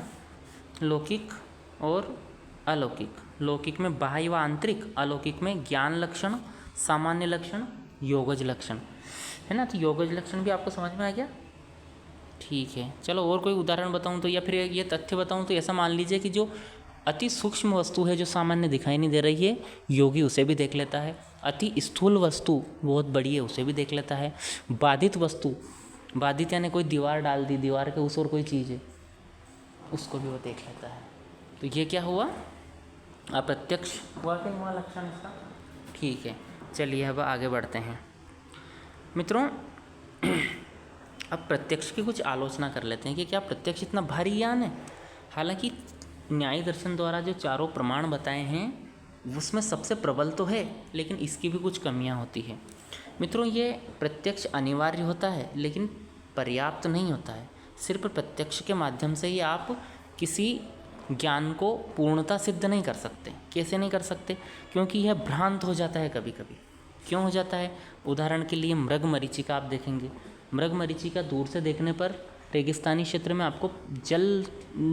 लौकिक और अलौकिक। लौकिक में बाह्य व आंतरिक, अलौकिक में ज्ञान लक्षण, सामान्य लक्षण, योगज लक्षण है ना। तो योगज लक्षण भी आपको समझ में आ गया? ठीक है, चलो और कोई उदाहरण बताऊं तो, या फिर ये तथ्य बताऊं तो, ऐसा मान लीजिए कि जो अति सूक्ष्म वस्तु है जो सामान्य दिखाई नहीं दे रही है, योगी उसे भी देख लेता है। अति स्थूल वस्तु बहुत बड़ी है, उसे भी देख लेता है। बाधित वस्तु, बाधित यानी कोई दीवार डाल दी, दीवार के उस और कोई चीज़ है, उसको भी वो देख लेता है। तो ये क्या हुआ? अप्रत्यक्ष हुआ कि हुआ लक्षण इसका? ठीक है, चलिए अब आगे बढ़ते हैं मित्रों। अब प्रत्यक्ष की कुछ आलोचना कर लेते हैं कि क्या प्रत्यक्ष इतना भारी ज्ञान है? हालांकि न्याय दर्शन द्वारा जो चारों प्रमाण बताए हैं उसमें सबसे प्रबल तो है, लेकिन इसकी भी कुछ कमियां होती है मित्रों। ये प्रत्यक्ष अनिवार्य होता है लेकिन पर्याप्त नहीं होता है। सिर्फ प्रत्यक्ष के माध्यम से ही आप किसी ज्ञान को पूर्णता सिद्ध नहीं कर सकते। कैसे नहीं कर सकते? क्योंकि यह भ्रांत हो जाता है कभी कभी। क्यों हो जाता है? उदाहरण के लिए मृगमरीचिका आप देखेंगे। मृगमरीचिका दूर से देखने पर रेगिस्तानी क्षेत्र में आपको जल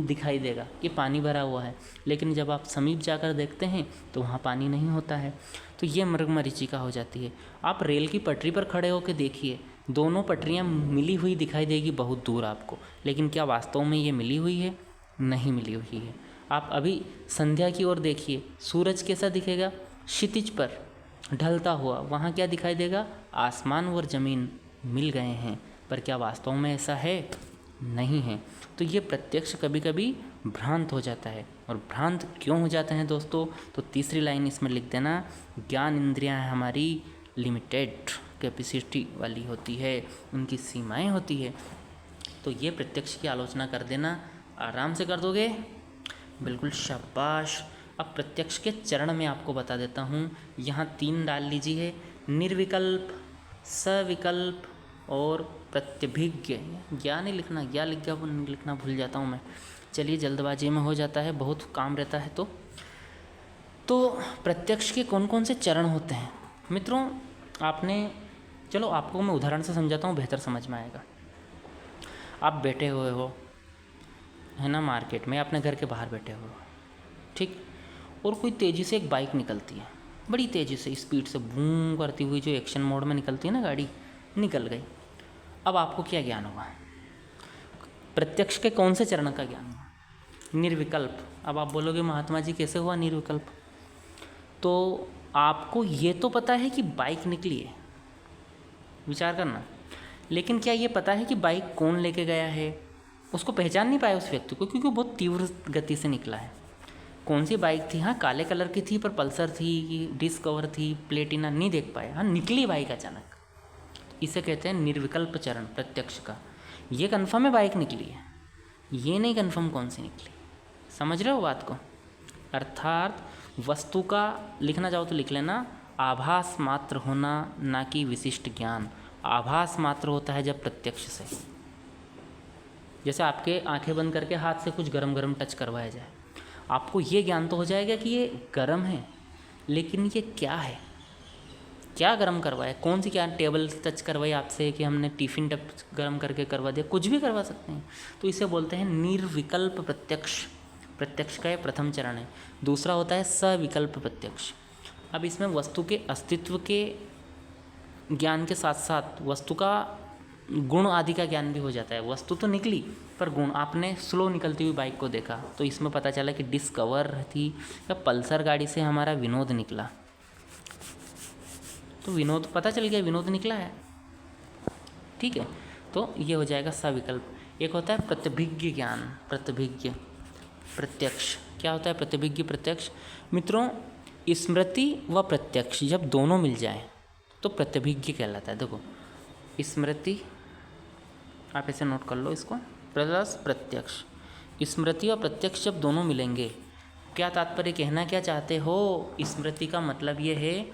दिखाई देगा कि पानी भरा हुआ है, लेकिन जब आप समीप जाकर देखते हैं तो वहाँ पानी नहीं होता है। तो ये मृगमरीचिका हो जाती है। आप रेल की पटरी पर खड़े होकर देखिए, दोनों पटरियाँ मिली हुई दिखाई देगी बहुत दूर आपको, लेकिन क्या वास्तव में ये मिली हुई है? नहीं मिली हुई है। आप अभी संध्या की ओर देखिए, सूरज कैसा दिखेगा? क्षितिज पर ढलता हुआ। वहाँ क्या दिखाई देगा? आसमान और ज़मीन मिल गए हैं, पर क्या वास्तव में ऐसा है? नहीं है। तो ये प्रत्यक्ष कभी कभी भ्रांत हो जाता है। और भ्रांत क्यों हो जाते हैं दोस्तों? तो तीसरी लाइन इसमें लिख देना, ज्ञान इंद्रियां हमारी लिमिटेड कैपेसिटी वाली होती है, उनकी सीमाएं होती है। तो ये प्रत्यक्ष की आलोचना कर देना, आराम से कर दोगे, बिल्कुल शाबाश। अब प्रत्यक्ष के चरण में आपको बता देता हूँ, यहाँ 3 डाल लीजिए, निर्विकल्प, सविकल्प और प्रत्यभिज्ञ। ज्ञान नहीं लिखना, ज्ञान लिख गया लिखना भूल जाता हूँ मैं। चलिए जल्दबाजी में हो जाता है, बहुत काम रहता है। तो प्रत्यक्ष के कौन कौन से चरण होते हैं मित्रों? आपने, चलो आपको मैं उदाहरण से समझाता हूँ, बेहतर समझ में आएगा। आप बैठे हुए हो है ना मार्केट में, अपने घर के बाहर बैठे हुए हो, ठीक, और कोई तेज़ी से एक बाइक निकलती है, बड़ी तेज़ी से स्पीड से बूम करती हुई, जो एक्शन मोड में निकलती है ना गाड़ी, निकल गई। अब आपको क्या ज्ञान होगा? प्रत्यक्ष के कौन से चरण का ज्ञान हुआ? निर्विकल्प। अब आप बोलोगे महात्मा जी कैसे हुआ निर्विकल्प? तो आपको ये तो पता है कि बाइक निकली है, विचार करना, लेकिन क्या ये पता है कि बाइक कौन लेके गया है? उसको पहचान नहीं पाया उस व्यक्ति को, क्योंकि वो बहुत तीव्र गति से निकला है। कौन सी बाइक थी? हाँ, काले कलर की थी, पर पल्सर थी कि डिस्कवर थी, प्लेटिना, नहीं देख पाए। हाँ, निकली बाइक अचानक। इसे कहते हैं निर्विकल्प चरण प्रत्यक्ष का। ये कन्फर्म है बाइक निकली है, ये नहीं कन्फर्म कौन सी निकली। समझ रहे हो बात को? अर्थात वस्तु का लिखना चाहो तो लिख लेना, आभास मात्र होना, ना कि विशिष्ट ज्ञान। आभास मात्र होता है जब प्रत्यक्ष से, जैसे आपके आंखें बंद करके हाथ से कुछ गरम गरम टच करवाया जाए, आपको ये ज्ञान तो हो जाएगा कि ये गरम है, लेकिन ये क्या है, क्या गरम करवाया, कौन सी क्या टेबल टच करवाई आपसे कि हमने टिफ़िन टच गरम करके करवा दिया, कुछ भी करवा सकते हैं। तो इसे बोलते हैं निर्विकल्प प्रत्यक्ष। प्रत्यक्ष का ये प्रथम चरण है। दूसरा होता है सविकल्प प्रत्यक्ष। अब इसमें वस्तु के अस्तित्व के ज्ञान के साथ साथ वस्तु का गुण आदि का ज्ञान भी हो जाता है। वस्तु तो निकली, पर गुण, आपने स्लो निकलती हुई बाइक को देखा तो इसमें पता चला कि डिस्कवर थी या पल्सर गाड़ी से हमारा विनोद निकला, तो विनोद पता चल गया, विनोद निकला है। ठीक है, तो ये हो जाएगा सविकल्प। एक होता है प्रतिभिज्ञ ज्ञान, प्रतिभिज्ञ प्रत्यक्ष। क्या होता है प्रतिभिज्ञ प्रत्यक्ष? मित्रों, स्मृति व प्रत्यक्ष जब दोनों मिल जाए तो प्रतिभिज्ञ कहलाता है। देखो, स्मृति, आप ऐसे नोट कर लो इसको, प्लस प्रत्यक्ष। स्मृति और प्रत्यक्ष जब दोनों मिलेंगे, क्या तात्पर्य, कहना क्या चाहते हो? स्मृति का मतलब ये है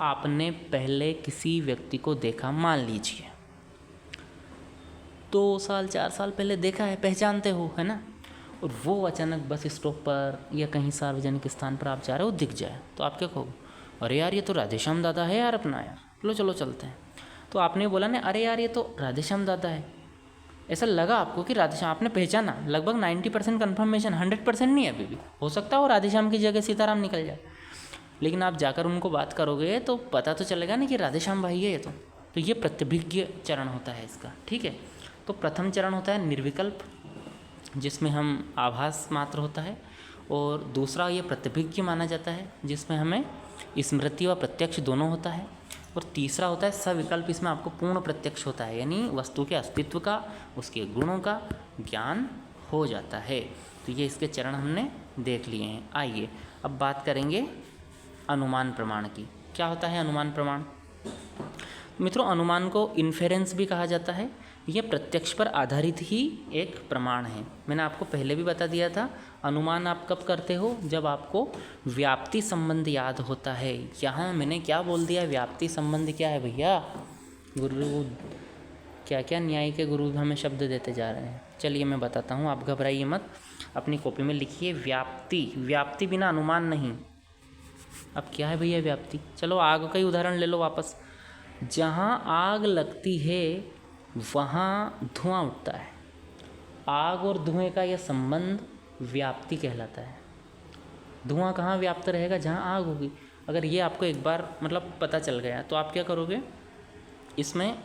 आपने पहले किसी व्यक्ति को देखा, मान लीजिए 2 साल 4 साल पहले देखा है, पहचानते हो, है ना, और वो अचानक बस स्टॉप पर या कहीं सार्वजनिक स्थान पर आप जा रहे हो, दिख जाए, तो आप क्या कहोगे? अरे यार, ये तो राधेश्याम दादा है यार अपना, यार लो चलो चलते हैं। तो आपने बोला ना, अरे यार ये तो राधेश्याम दादा है, ऐसा लगा आपको कि राधेश्याम, आपने पहचाना, लगभग 90% कन्फर्मेशन, 100% नहीं है अभी भी, हो सकता है वो राधेश्याम की जगह सीताराम निकल जाए, लेकिन आप जाकर उनको बात करोगे तो पता तो चलेगा ना कि राधेश्याम भाई है ये तो ये प्रतिभिज्ञ चरण होता है इसका। ठीक है, तो प्रथम चरण होता है निर्विकल्प, जिसमें हम आभास मात्र होता है, और दूसरा ये प्रतिभिज्ञ माना जाता है, जिसमें हमें स्मृति व प्रत्यक्ष दोनों होता है, और तीसरा होता है सविकल्प, इसमें आपको पूर्ण प्रत्यक्ष होता है, यानी वस्तु के अस्तित्व का, उसके गुणों का ज्ञान हो जाता है। तो ये इसके चरण हमने देख लिए हैं। आइए अब बात करेंगे अनुमान प्रमाण की। क्या होता है अनुमान प्रमाण? मित्रों, अनुमान को इन्फेरेंस भी कहा जाता है। यह प्रत्यक्ष पर आधारित ही एक प्रमाण है। मैंने आपको पहले भी बता दिया था, अनुमान आप कब करते हो? जब आपको व्याप्ति संबंध याद होता है। यहाँ मैंने क्या बोल दिया? व्याप्ति संबंध क्या है भैया? गुरु क्या क्या न्याय के गुरु हमें शब्द देते जा रहे हैं। चलिए मैं बताता हूँ, आप घबराइए मत, अपनी कॉपी में लिखिए व्याप्ति। व्याप्ति बिना अनुमान नहीं। अब क्या है भैया व्याप्ति? चलो आग का ही उदाहरण ले लो वापस। जहाँ आग लगती है वहाँ धुआं उठता है। आग और धुएं का यह संबंध व्याप्ति कहलाता है। धुआं कहाँ व्याप्त रहेगा? जहाँ आग होगी। अगर ये आपको एक बार मतलब पता चल गया तो आप क्या करोगे? इसमें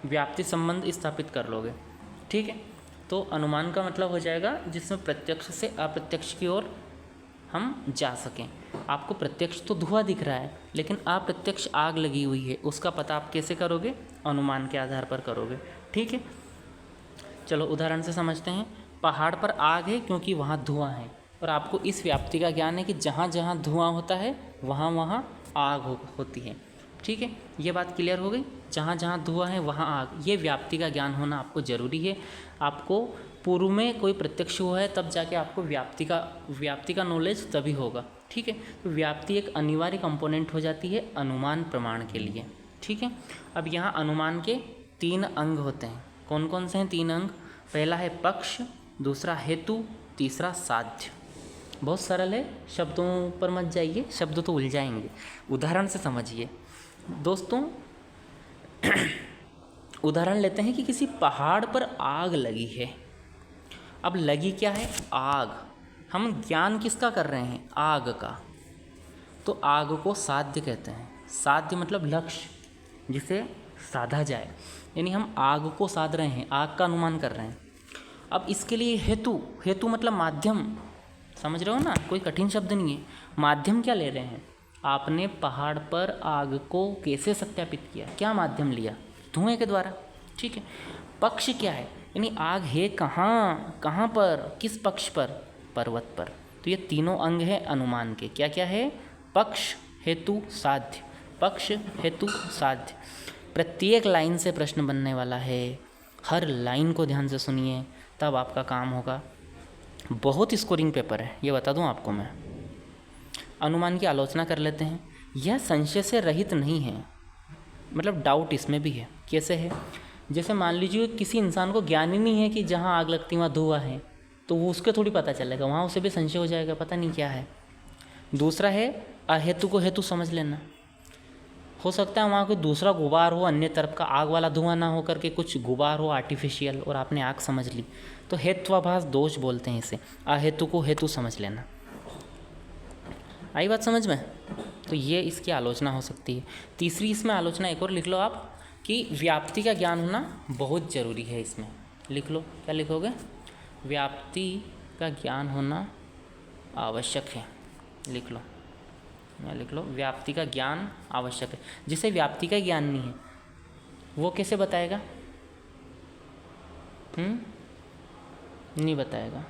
व्याप्ति संबंध स्थापित कर लोगे। ठीक है, तो अनुमान का मतलब हो जाएगा जिसमें प्रत्यक्ष से अप्रत्यक्ष की ओर हम जा सकें। आपको प्रत्यक्ष तो धुआं दिख रहा है, लेकिन अप्रत्यक्ष आग लगी हुई है, उसका पता आप कैसे करोगे? अनुमान के आधार पर करोगे। ठीक है, चलो उदाहरण से समझते हैं। पहाड़ पर आग है क्योंकि वहाँ धुआं है, और आपको इस व्याप्ति का ज्ञान है कि जहाँ जहाँ धुआं होता है वहाँ वहाँ आग होती है। ठीक है, ये बात क्लियर हो गई। जहाँ जहाँ धुआं है वहाँ आग, ये व्याप्ति का ज्ञान होना आपको ज़रूरी है। आपको पूर्व में कोई प्रत्यक्ष हुआ है तब जाके आपको व्याप्ति का नॉलेज तभी होगा। ठीक है, तो व्याप्ति एक अनिवार्य कंपोनेंट हो जाती है अनुमान प्रमाण के लिए। ठीक है, अब यहाँ अनुमान के 3 अंग होते हैं। कौन कौन से हैं 3 अंग? पहला है पक्ष, दूसरा हेतु, तीसरा साध्य। बहुत सरल है, शब्दों पर मत जाइए, शब्द तो उलझाएंगे। उदाहरण से समझिए दोस्तों। उदाहरण लेते हैं कि किसी पहाड़ पर आग लगी है। अब लगी क्या है? आग। हम ज्ञान किसका कर रहे हैं? आग का। तो आग को साध्य कहते हैं। साध्य मतलब लक्ष्य, जिसे साधा जाए, यानी हम आग को साध रहे हैं, आग का अनुमान कर रहे हैं। अब इसके लिए हेतु मतलब माध्यम, समझ रहे हो ना? कोई कठिन शब्द नहीं है। माध्यम क्या ले रहे हैं? आपने पहाड़ पर आग को कैसे सत्यापित किया? क्या माध्यम लिया? धुएं के द्वारा। ठीक है। पक्ष क्या है, यानी आग है कहाँ, कहाँ पर, किस पक्ष पर, पर्वत पर। तो ये तीनों अंग है अनुमान के। क्या क्या है, पक्ष, हेतु, साध्य। पक्ष, हेतु, साध्य। प्रत्येक लाइन से प्रश्न बनने वाला है, हर लाइन को ध्यान से सुनिए, तब आपका काम होगा। बहुत स्कोरिंग पेपर है, ये बता दूं आपको मैं। अनुमान की आलोचना कर लेते हैं। यह संशय से रहित नहीं है, मतलब डाउट इसमें भी है। कैसे है, जैसे मान लीजिए किसी इंसान को ज्ञान ही नहीं है कि जहाँ आग लगती वहाँ धुआं है, तो वो उसके थोड़ी पता चलेगा, वहाँ उसे भी संशय हो जाएगा, पता नहीं क्या है। दूसरा है अहेतु को हेतु समझ लेना। हो सकता है वहाँ कोई दूसरा गुबार हो, अन्य तरफ का आग वाला धुआं ना हो करके कुछ गुबार हो आर्टिफिशियल, और आपने आग समझ ली, तो हेत्वाभास दोष बोलते हैं इसे। अहेतु को हेतु समझ लेना। आई बात समझ में? तो ये इसकी आलोचना हो सकती है। तीसरी इसमें आलोचना एक और लिख लो आप, कि व्याप्ति का ज्ञान होना बहुत ज़रूरी है। इसमें लिख लो, क्या लिखोगे, व्याप्ति का ज्ञान होना आवश्यक है। लिख लो, या लिख लो, व्याप्ति का ज्ञान आवश्यक है। जिसे व्याप्ति का ज्ञान नहीं है वो कैसे बताएगा? नहीं बताएगा।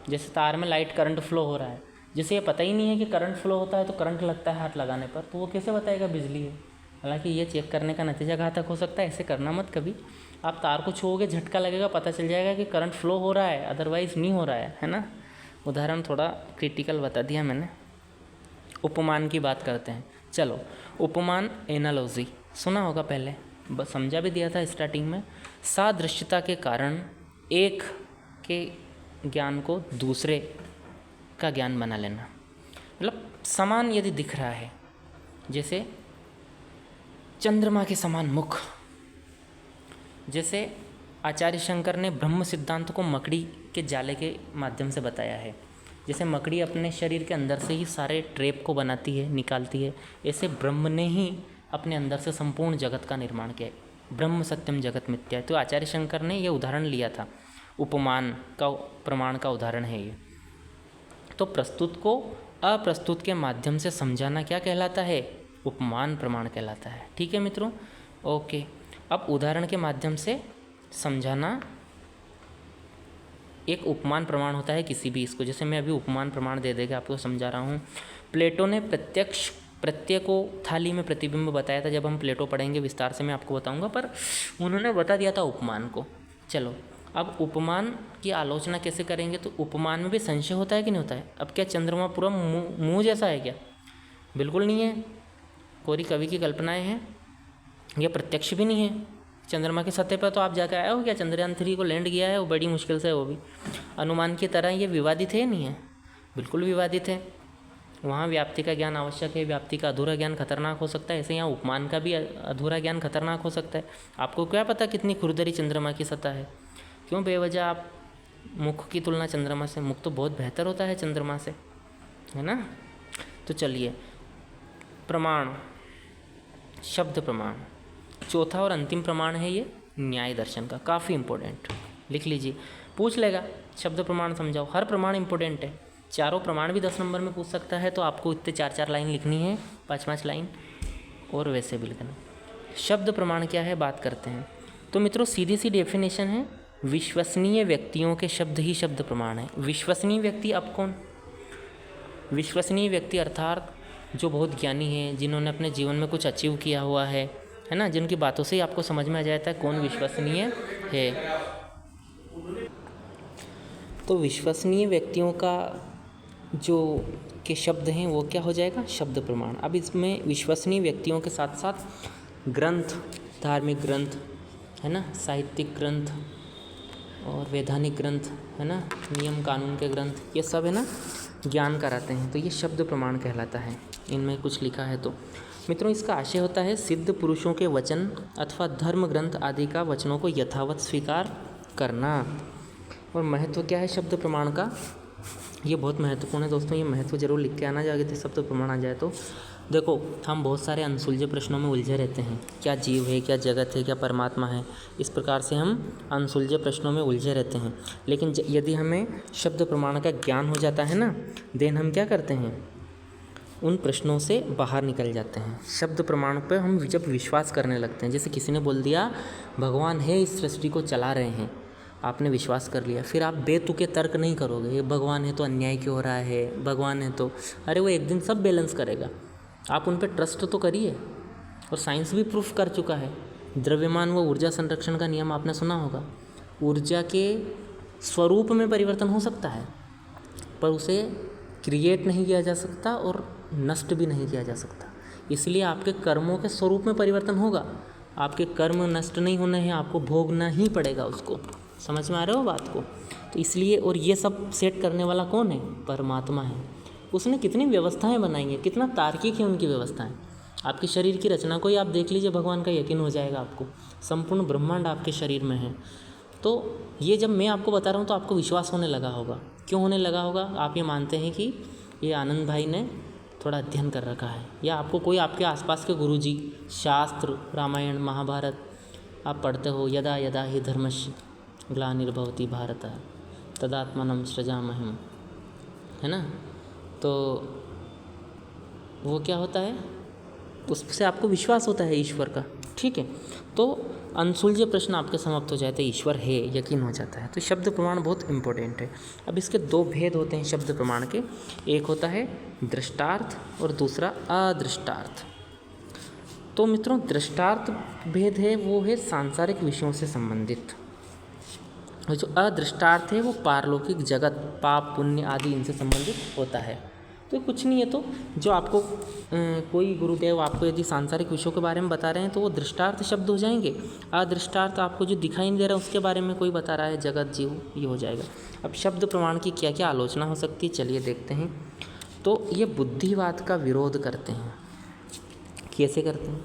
जैसे तार में लाइट करंट फ्लो हो रहा है, जिसे ये पता ही नहीं है कि करंट फ्लो होता है तो करंट लगता है हाथ लगाने पर, तो वो कैसे बताएगा बिजली है? हालांकि ये चेक करने का नतीजा घातक हो सकता है, ऐसे करना मत कभी। आप तार को छूओगे, झटका लगेगा, पता चल जाएगा कि करंट फ्लो हो रहा है, अदरवाइज़ नहीं हो रहा है ना। उदाहरण थोड़ा क्रिटिकल बता दिया मैंने। उपमान की बात करते हैं। चलो, उपमान एनालॉजी सुना होगा पहले, बस समझा भी दिया था स्टार्टिंग में। सादृश्यता के कारण एक के ज्ञान को दूसरे का ज्ञान बना लेना, मतलब समान यदि दिख रहा है, जैसे चंद्रमा के समान मुख। जैसे आचार्य शंकर ने ब्रह्म सिद्धांत को मकड़ी के जाले के माध्यम से बताया है। जैसे मकड़ी अपने शरीर के अंदर से ही सारे ट्रैप को बनाती है, निकालती है, ऐसे ब्रह्म ने ही अपने अंदर से संपूर्ण जगत का निर्माण किया है। ब्रह्म सत्यम जगत मिथ्या। तो आचार्य शंकर ने ये उदाहरण लिया था, उपमान का प्रमाण का उदाहरण है ये। तो प्रस्तुत को अप्रस्तुत के माध्यम से समझाना क्या कहलाता है? उपमान प्रमाण कहलाता है। ठीक है मित्रों, ओके। अब उदाहरण के माध्यम से समझाना एक उपमान प्रमाण होता है किसी भी इसको। जैसे मैं अभी उपमान प्रमाण दे देगा आपको समझा रहा हूँ। प्लेटो ने प्रत्यक्ष प्रत्यय को थाली में प्रतिबिंब बताया था। जब हम प्लेटो पढ़ेंगे विस्तार से मैं आपको बताऊंगा, पर उन्होंने बता दिया था उपमान को। चलो, अब उपमान की आलोचना कैसे करेंगे? तो उपमान में भी संशय होता है कि नहीं होता है? अब क्या चंद्रमा पूरा मुँह जैसा है क्या? बिल्कुल नहीं है, कोरी कवि की कल्पनाएँ हैं, यह प्रत्यक्ष भी नहीं है। चंद्रमा की सतह पर तो आप जाकर आए हो क्या? चंद्रयान 3 को लैंड किया है, वो बड़ी मुश्किल से, वो भी अनुमान की तरह। ये विवादित है नहीं है? बिल्कुल विवादित है। वहाँ व्याप्ति का ज्ञान आवश्यक है, व्याप्ति का अधूरा ज्ञान खतरनाक हो सकता है, ऐसे यहाँ उपमान का भी अधूरा ज्ञान खतरनाक हो सकता है। आपको क्या पता कितनी खुरदरी चंद्रमा की सतह है? क्यों बेवजह आप मुख की तुलना चंद्रमा से? मुख तो बहुत बेहतर होता है चंद्रमा से, है ना। तो चलिए, प्रमाण, शब्द प्रमाण। चौथा और अंतिम प्रमाण है ये न्याय दर्शन का, काफ़ी इंपॉर्टेंट। लिख लीजिए, पूछ लेगा शब्द प्रमाण समझाओ। हर प्रमाण इंपॉर्टेंट है। चारों प्रमाण भी 10 नंबर में पूछ सकता है, तो आपको इतने 4-4 लाइन लिखनी है, 5-5 लाइन, और वैसे भी लिखना। शब्द प्रमाण क्या है, बात करते हैं। तो मित्रों, सीधी सी डेफिनेशन है, विश्वसनीय व्यक्तियों के शब्द ही शब्द प्रमाण है। विश्वसनीय व्यक्ति अब कौन? विश्वसनीय व्यक्ति अर्थात जो बहुत ज्ञानी है, जिन्होंने अपने जीवन में कुछ अचीव किया हुआ है ना, जिनकी बातों से ही आपको समझ में आ जाता है कौन विश्वसनीय है। तो विश्वसनीय व्यक्तियों का जो के शब्द हैं वो क्या हो जाएगा? शब्द प्रमाण। अब इसमें विश्वसनीय व्यक्तियों के साथ साथ ग्रंथ, धार्मिक ग्रंथ, है ना, साहित्यिक ग्रंथ और वैधानिक ग्रंथ, है ना, नियम कानून के ग्रंथ, ये सब है ना ज्ञान कराते हैं, तो ये शब्द प्रमाण कहलाता है। इनमें कुछ लिखा है तो मित्रों, इसका आशय होता है सिद्ध पुरुषों के वचन अथवा धर्म ग्रंथ आदि का वचनों को यथावत स्वीकार करना। और महत्व क्या है शब्द प्रमाण का? ये बहुत महत्वपूर्ण है दोस्तों, ये महत्व जरूर लिख के आना, जाके शब्द प्रमाण आ जाए तो। देखो, हम बहुत सारे अनसुलझे प्रश्नों में उलझे रहते हैं, क्या जीव है, क्या जगत है, क्या परमात्मा है, इस प्रकार से हम अनसुलझे प्रश्नों में उलझे रहते हैं। लेकिन यदि हमें शब्द प्रमाण का ज्ञान हो जाता है ना, देन हम क्या करते हैं, उन प्रश्नों से बाहर निकल जाते हैं। शब्द प्रमाण पर हम जब विश्वास करने लगते हैं, जैसे किसी ने बोल दिया भगवान है, इस सृष्टि को चला रहे हैं, आपने विश्वास कर लिया, फिर आप बेतुके तर्क नहीं करोगे, ये भगवान है तो अन्याय क्यों हो रहा है, भगवान है तो, अरे वो एक दिन सब बैलेंस करेगा। आप उन पर ट्रस्ट तो करिए। और साइंस भी प्रूफ कर चुका है। द्रव्यमान व ऊर्जा संरक्षण का नियम आपने सुना होगा। ऊर्जा के स्वरूप में परिवर्तन हो सकता है, पर उसे क्रिएट नहीं किया जा सकता और नष्ट भी नहीं किया जा सकता। इसलिए आपके कर्मों के स्वरूप में परिवर्तन होगा। आपके कर्म नष्ट नहीं होने हैं, आपको भोगना ही पड़ेगा उसको। समझ में आ रहे हो बात को? तो इसलिए, और ये सब सेट करने वाला कौन है? परमात्मा है। उसने कितनी व्यवस्थाएं बनाई हैं, कितना तार्किक है उनकी व्यवस्थाएं। आपके शरीर की रचना को ही आप देख लीजिए, भगवान का यकीन हो जाएगा आपको। संपूर्ण ब्रह्मांड आपके शरीर में है। तो ये जब मैं आपको बता रहा हूँ तो आपको विश्वास होने लगा होगा। क्यों होने लगा होगा? आप ये मानते हैं कि ये आनंद भाई ने थोड़ा अध्ययन कर रखा है, या आपको कोई आपके आसपास के गुरुजी शास्त्र, रामायण, महाभारत आप पढ़ते हो। यदा यदा हि धर्मस्य ग्लानिर्भवति भारत तदात्मानं सृजाम्यहम्, है ना? तो वो क्या होता है, उससे आपको विश्वास होता है ईश्वर का। ठीक है, तो अनसुलझे प्रश्न आपके समाप्त हो जाते हैं, ईश्वर है, यकीन हो जाता है। तो शब्द प्रमाण बहुत इंपॉर्टेंट है। अब इसके दो भेद होते हैं शब्द प्रमाण के। एक होता है दृष्टार्थ और दूसरा अदृष्टार्थ। तो मित्रों, दृष्टार्थ भेद है वो है सांसारिक विषयों से संबंधित, और जो अदृष्टार्थ है वो पारलौकिक जगत, पाप पुण्य आदि इनसे संबंधित होता है। तो कुछ नहीं है, तो जो आपको कोई गुरुदेव आपको यदि सांसारिक विषयों के बारे में बता रहे हैं तो वो दृष्टार्थ शब्द हो जाएंगे। अदृष्टार्थ आपको जो दिखाई नहीं दे रहा है उसके बारे में कोई बता रहा है, जगत जीव, ये हो जाएगा। अब शब्द प्रमाण की क्या क्या आलोचना हो सकती है, चलिए देखते हैं। तो ये बुद्धिवाद का विरोध करते हैं। कैसे करते हैं?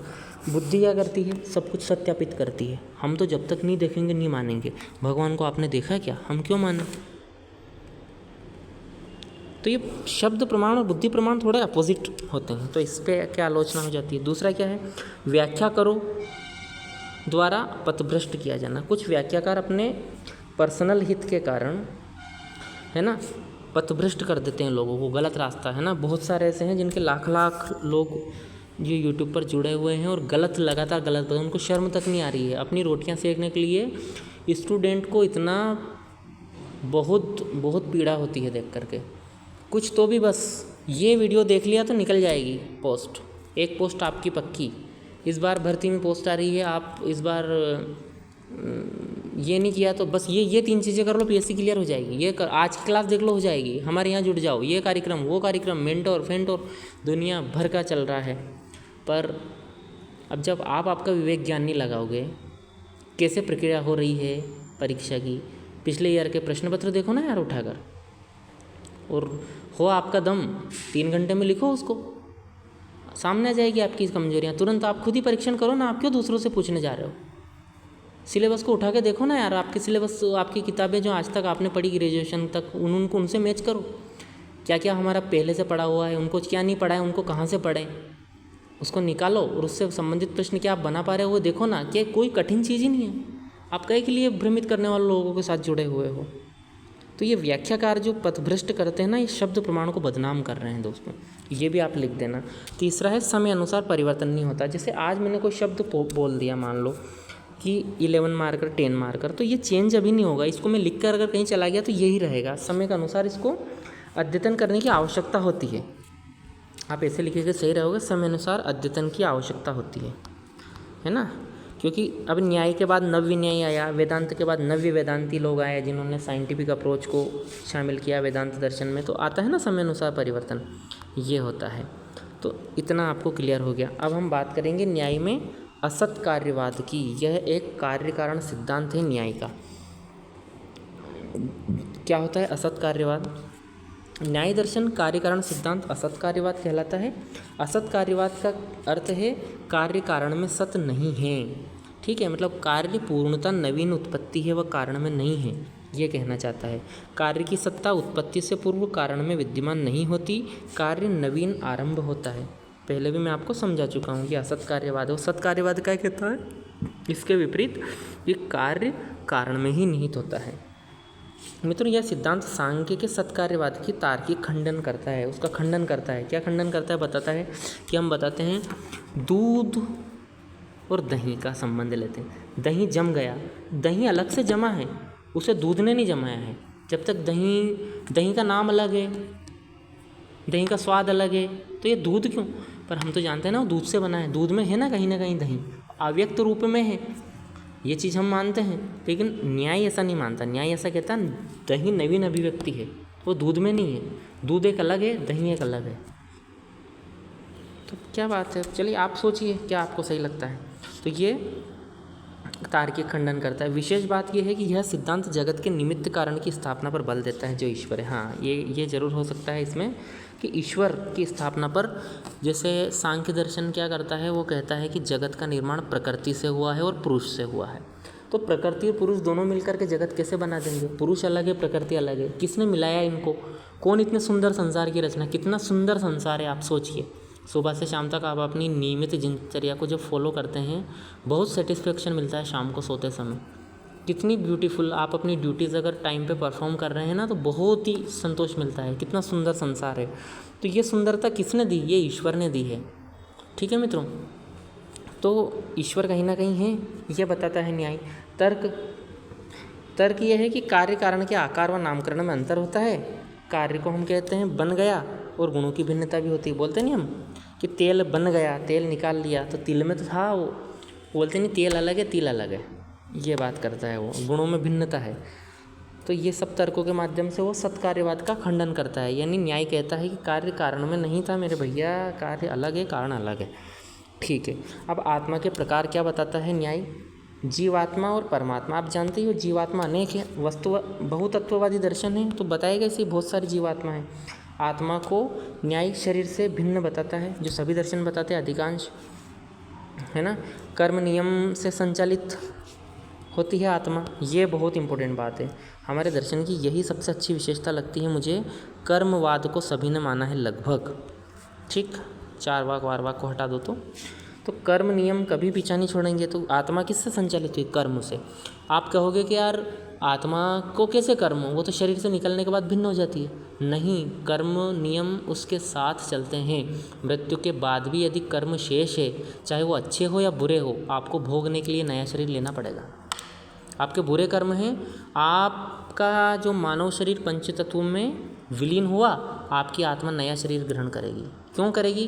बुद्धि क्या करती है? सब कुछ सत्यापित करती है। हम तो जब तक नहीं देखेंगे नहीं मानेंगे। भगवान को आपने देखा क्या? हम क्यों माने? तो ये शब्द प्रमाण और बुद्धि प्रमाण थोड़े अपोजिट होते हैं, तो इस पर क्या आलोचना हो जाती है। दूसरा क्या है? व्याख्या करो द्वारा पथभ्रष्ट किया जाना। कुछ व्याख्याकार अपने पर्सनल हित के कारण, है ना, पथभ्रष्ट कर देते हैं लोगों को, गलत रास्ता, है ना। बहुत सारे ऐसे हैं जिनके लाख लाख लोग जो यूट्यूब पर जुड़े हुए हैं और गलत, लगातार गलत, उनको शर्म तक नहीं आ रही है। अपनी रोटियां सेकने के लिए स्टूडेंट को इतना बहुत बहुत पीड़ा होती है देख करके। कुछ तो भी बस ये वीडियो देख लिया तो निकल जाएगी पोस्ट, एक पोस्ट आपकी पक्की। इस बार भर्ती में पोस्ट आ रही है, आप इस बार ये नहीं किया तो बस ये 3 चीज़ें कर लो, पीएससी क्लियर हो जाएगी। ये आज की क्लास देख लो, हो जाएगी। हमारे यहाँ जुड़ जाओ, ये कार्यक्रम, वो कार्यक्रम, मेंटोर फेंटोर दुनिया भर का चल रहा है। पर अब जब आप आपका विवेक ज्ञान नहीं लगाओगे, कैसे प्रक्रिया हो रही है परीक्षा की, पिछले ईयर के प्रश्न पत्र देखो ना यार उठाकर, और हो आपका दम 3 घंटे में लिखो उसको, सामने आ जाएगी आपकी कमजोरियाँ। तुरंत आप खुद ही परीक्षण करो ना, आप क्यों दूसरों से पूछने जा रहे हो? सिलेबस को उठा के देखो ना यार, आपके सिलेबस, आपकी किताबें जो आज तक आपने पढ़ी ग्रेजुएशन तक, उनको उनसे मैच करो। क्या क्या हमारा पहले से पढ़ा हुआ है, उनको क्या नहीं पढ़ा है, उनको कहाँ से पढ़ें, उसको निकालो और उससे संबंधित प्रश्न क्या आप बना पा रहे हो वो देखो ना। क्या कोई कठिन चीज़ ही नहीं है। आप कहे के लिए भ्रमित करने वाले लोगों के साथ जुड़े हुए हो। तो ये व्याख्याकार जो पथभ्रष्ट करते हैं ना, ये शब्द प्रमाण को बदनाम कर रहे हैं दोस्तों, ये भी आप लिख देना। तीसरा है समय अनुसार परिवर्तन नहीं होता। जैसे आज मैंने कोई शब्द बोल दिया, मान लो कि 11 मार्कर 10 मार्कर, तो ये चेंज अभी नहीं होगा। इसको मैं लिख कर अगर कहीं चला गया तो यही रहेगा। समय के अनुसार इसको अद्यतन करने की आवश्यकता होती है। आप ऐसे लिखेंगे सही रहोगे, समय अनुसार अद्यतन की आवश्यकता होती है ना। क्योंकि अब न्याय के बाद नव्य न्याय आया, वेदांत के बाद नव्य वेदांती लोग आए जिन्होंने साइंटिफिक अप्रोच को शामिल किया वेदांत दर्शन में, तो आता है ना समय अनुसार परिवर्तन, ये होता है। तो इतना आपको क्लियर हो गया। अब हम बात करेंगे न्याय में असत कार्यवाद की। यह एक कार्य कारण सिद्धांत है न्याय का। क्या होता है असत कार्यवाद? न्याय दर्शन कार्य कारण सिद्धांत असत कार्यवाद कहलाता है। असत कार्यवाद का अर्थ है कार्य कारण में सत नहीं है। ठीक है, मतलब कार्य पूर्णता नवीन उत्पत्ति है, वह कारण में नहीं है, ये कहना चाहता है। कार्य की सत्ता उत्पत्ति से पूर्व कारण में विद्यमान नहीं होती, कार्य नवीन आरंभ होता है। पहले भी मैं आपको समझा चुका हूँ कि असत कार्यवाद है। सत कार्यवाद क्या कहता है? इसके विपरीत ये कार्य कारण में ही निहित होता है। मित्रों, यह सिद्धांत सांख्य के सत्कार्यवाद की तार्किक खंडन करता है, उसका खंडन करता है। क्या खंडन करता है? बताता है कि हम बताते हैं दूध और दही का संबंध लेते हैं। दही जम गया, दही अलग से जमा है, उसे दूध ने नहीं जमाया है। जब तक दही का नाम अलग है, दही का स्वाद अलग है, तो ये दूध क्यों? पर हम तो जानते हैं ना वो दूध से बना है, दूध में है ना कहीं दही, अव्यक्त रूप में है, ये चीज़ हम मानते हैं। लेकिन न्याय ऐसा नहीं मानता। न्याय ऐसा कहता है दही नवीन अभिव्यक्ति है, वो दूध में नहीं है, दूध एक अलग है, दही एक अलग है। तो क्या बात है, चलिए आप सोचिए क्या आपको सही लगता है। तो ये तार्किक खंडन करता है। विशेष बात यह है कि यह सिद्धांत जगत के निमित्त कारण की स्थापना पर बल देता है, जो ईश्वर है। हाँ, ये जरूर हो सकता है इसमें कि ईश्वर की स्थापना पर, जैसे सांख्य दर्शन क्या करता है, वो कहता है कि जगत का निर्माण प्रकृति से हुआ है और पुरुष से हुआ है। तो प्रकृति और पुरुष दोनों मिलकर के जगत कैसे बना देंगे? पुरुष अलग है, प्रकृति अलग है, किसने मिलाया इनको? कौन इतने सुंदर संसार की रचना, कितना सुंदर संसार है आप सोचिए। सुबह से शाम तक आप अपनी नियमित दिनचर्या को जब फॉलो करते हैं, बहुत सेटिस्फेक्शन मिलता है शाम को सोते समय। कितनी ब्यूटीफुल आप अपनी ड्यूटीज़ अगर टाइम पे परफॉर्म कर रहे हैं ना, तो बहुत ही संतोष मिलता है। कितना सुंदर संसार है। तो ये सुंदरता किसने दी? ये ईश्वर ने दी है। ठीक है मित्रों, तो ईश्वर कहीं ना कहीं है, ये बताता है न्याय। तर्क यह है कि कार्य कारण के आकार व नामकरण में अंतर होता है। कार्य को हम कहते हैं बन गया, और गुणों की भिन्नता भी होती है। बोलते नहीं हम कि तेल बन गया, तेल निकाल लिया, तो तिल में तो था वो, बोलते नहीं तेल अलग है तिल अलग है, ये बात करता है वो, गुणों में भिन्नता है। तो ये सब तर्कों के माध्यम से वो सत्कार्यवाद का खंडन करता है। यानी न्याय कहता है कि कार्य कारण में नहीं था मेरे भैया, कार्य अलग है, कारण अलग है। ठीक है, अब आत्मा के प्रकार क्या बताता है न्याय? जीवात्मा और परमात्मा, आप जानते ही हो जीवात्मा अनेक है, वस्तु बहुतत्ववादी दर्शन है, तो बताएगा इसे बहुत सारी जीवात्मा है। आत्मा को न्याय शरीर से भिन्न बताता है, जो सभी दर्शन बताते हैं अधिकांश, है ना। कर्म नियम से संचालित होती है आत्मा, ये बहुत इंपॉर्टेंट बात है। हमारे दर्शन की यही सबसे अच्छी विशेषता लगती है मुझे। कर्मवाद को सभी ने माना है लगभग, ठीक, चार वाक वार वाक को हटा दो तो कर्म नियम कभी पीछा नहीं छोड़ेंगे। तो आत्मा किससे संचालित हुई? कर्म से। आप कहोगे कि यार आत्मा को कैसे कर्म, वो तो शरीर से निकलने के बाद भिन्न हो जाती है। नहीं, कर्म नियम उसके साथ चलते हैं। मृत्यु के बाद भी यदि कर्म शेष है, चाहे वो अच्छे हो या बुरे हो, आपको भोगने के लिए नया शरीर लेना पड़ेगा। आपके बुरे कर्म हैं, आपका जो मानव शरीर पंच तत्वों में विलीन हुआ, आपकी आत्मा नया शरीर ग्रहण करेगी। क्यों करेगी?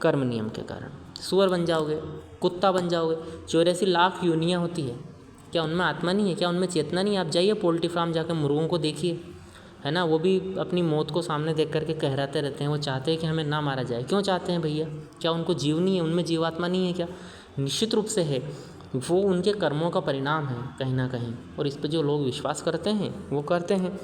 कर्म नियम के कारण। सूअर बन जाओगे, कुत्ता बन जाओगे, 84 लाख योनियाँ होती है, क्या उनमें आत्मा नहीं है? क्या उनमें चेतना नहीं है? आप जाइए पोल्ट्री फार्म जाकर मुर्गों को देखिए, है ना, वो भी अपनी मौत को सामने देख करके कहराते रहते हैं। वो चाहते हैं कि हमें ना मारा जाए। क्यों चाहते हैं भैया? क्या उनको जीव नहीं है? उनमें जीवात्मा नहीं है क्या? निश्चित रूप से है। वो उनके कर्मों का परिणाम है कहीं ना कहीं, और इस पर जो लोग विश्वास करते हैं वो करते हैं।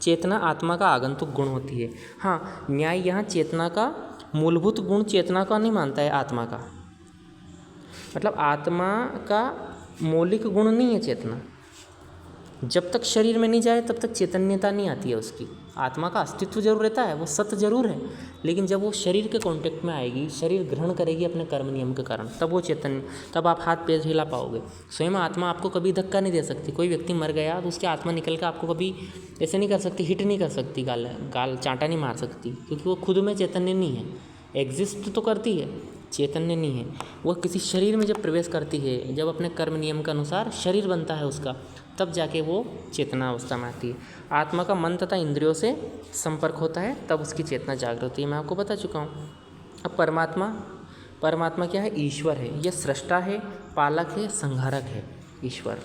चेतना आत्मा का आगंतुक गुण होती है। हाँ, न्याय यहाँ चेतना का मूलभूत गुण चेतना का नहीं मानता है, आत्मा का, मतलब आत्मा का मौलिक गुण नहीं है चेतना। जब तक शरीर में नहीं जाए तब तक चैतन्यता नहीं आती है उसकी। आत्मा का अस्तित्व जरूर रहता है, वो सत्य जरूर है, लेकिन जब वो शरीर के कांटेक्ट में आएगी, शरीर ग्रहण करेगी अपने कर्म नियम के कारण, तब वो चैतन्य, तब आप हाथ पैर हिला पाओगे। स्वयं आत्मा आपको कभी धक्का नहीं दे सकती। कोई व्यक्ति मर गया तो उसकी आत्मा निकल कर आपको कभी ऐसे नहीं कर सकती, हिट नहीं कर सकती, गाल चांटा नहीं मार सकती, क्योंकि वो खुद में चैतन्य नहीं है। एग्जिस्ट तो करती है, चैतन्य नहीं है। वह किसी शरीर में जब प्रवेश करती है, जब अपने कर्म नियम के अनुसार शरीर बनता है उसका, तब जाके वो चेतना अवस्था में आती है। आत्मा का मन तथा इंद्रियों से संपर्क होता है, तब उसकी चेतना जागृत होती है। मैं आपको बता चुका हूँ। अब परमात्मा क्या है? ईश्वर है। यह सृष्टा है, पालक है, संहारक है ईश्वर।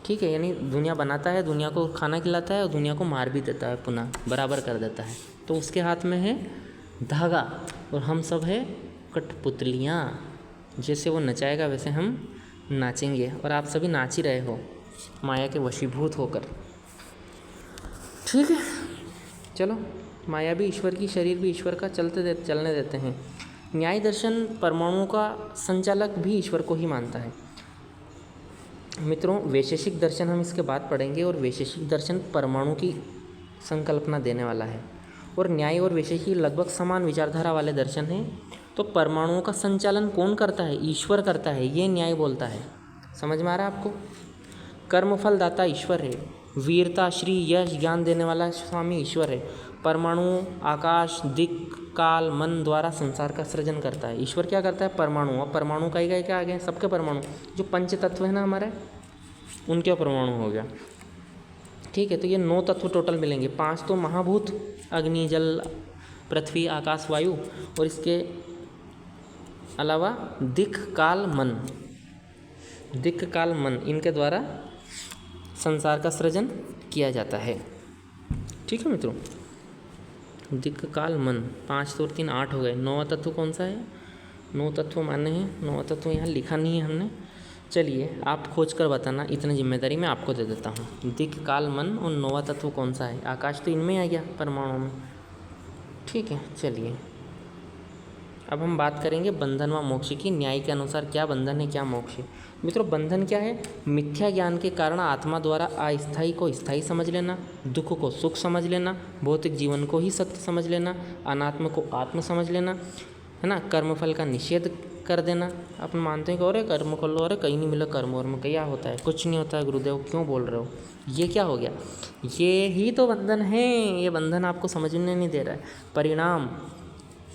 ठीक है, यानी दुनिया बनाता है, दुनिया को खाना खिलाता है और दुनिया को मार भी देता है, पुनः बराबर कर देता है। तो उसके हाथ में है धागा, और हम सब है कठपुतलियाँ। जैसे वो नचाएगा वैसे हम नाचेंगे, और आप सभी नाच ही रहे हो माया के वशीभूत होकर। ठीक है, चलो, माया भी ईश्वर की, शरीर भी ईश्वर का, चलने देते हैं। न्याय दर्शन परमाणुओं का संचालक भी ईश्वर को ही मानता है। मित्रों, वैशेषिक दर्शन हम इसके बाद पढ़ेंगे, और वैशेषिक दर्शन परमाणु की संकल्पना देने वाला है। और न्याय और वैशेषिक लगभग समान विचारधारा वाले दर्शन हैं। तो परमाणुओं का संचालन कौन करता है? ईश्वर करता है, ये न्याय बोलता है। समझ में आ रहा है आपको? कर्मफल दाता ईश्वर है, वीरता, श्री, यश, ज्ञान देने वाला स्वामी ईश्वर है। परमाणु आकाश, दिक्, काल, मन द्वारा संसार का सृजन करता है। ईश्वर क्या करता है? परमाणु। अब परमाणु का ही क्या आ गया? सबके परमाणु, जो पंच तत्व है ना हमारे, उनके परमाणु हो गया। ठीक है, तो ये 9 तत्व टोटल मिलेंगे। 5 तो महाभूत, अग्नि, जल, पृथ्वी, आकाश, वायु, और इसके अलावा दिक्, काल, मन। दिक्, काल, मन, इनके द्वारा संसार का सृजन किया जाता है। ठीक है मित्रों, दिक्, काल, मन, 5 तो 3 8 हो गए। 9वां तत्व कौन सा है? 9 तत्व माने हैं, 9वां तत्व यहाँ लिखा नहीं है हमने। चलिए आप खोज कर बताना, इतनी जिम्मेदारी मैं आपको दे देता हूँ। दिक्, काल, मन और 9वां तत्व कौन सा है? आकाश तो इनमें आ गया, परमाणु में। ठीक है, चलिए अब हम बात करेंगे बंधन व मोक्ष की। न्याय के अनुसार क्या बंधन है, क्या मोक्ष है? मित्रों, बंधन क्या है? मिथ्या ज्ञान के कारण आत्मा द्वारा अस्थायी को स्थायी समझ लेना, दुख को सुख समझ लेना, भौतिक जीवन को ही सत्य समझ लेना, अनात्म को आत्म समझ लेना, है ना। कर्मफल का निषेध कर देना। अपन मानते हैं कि अरे कर्म कर लो, अरे कहीं नहीं मिला कर्म, और में क्या होता है? कुछ नहीं होता है गुरुदेव, क्यों बोल रहे हो? ये क्या हो गया? ये ही तो बंधन है। ये बंधन आपको समझने नहीं दे रहा है। परिणाम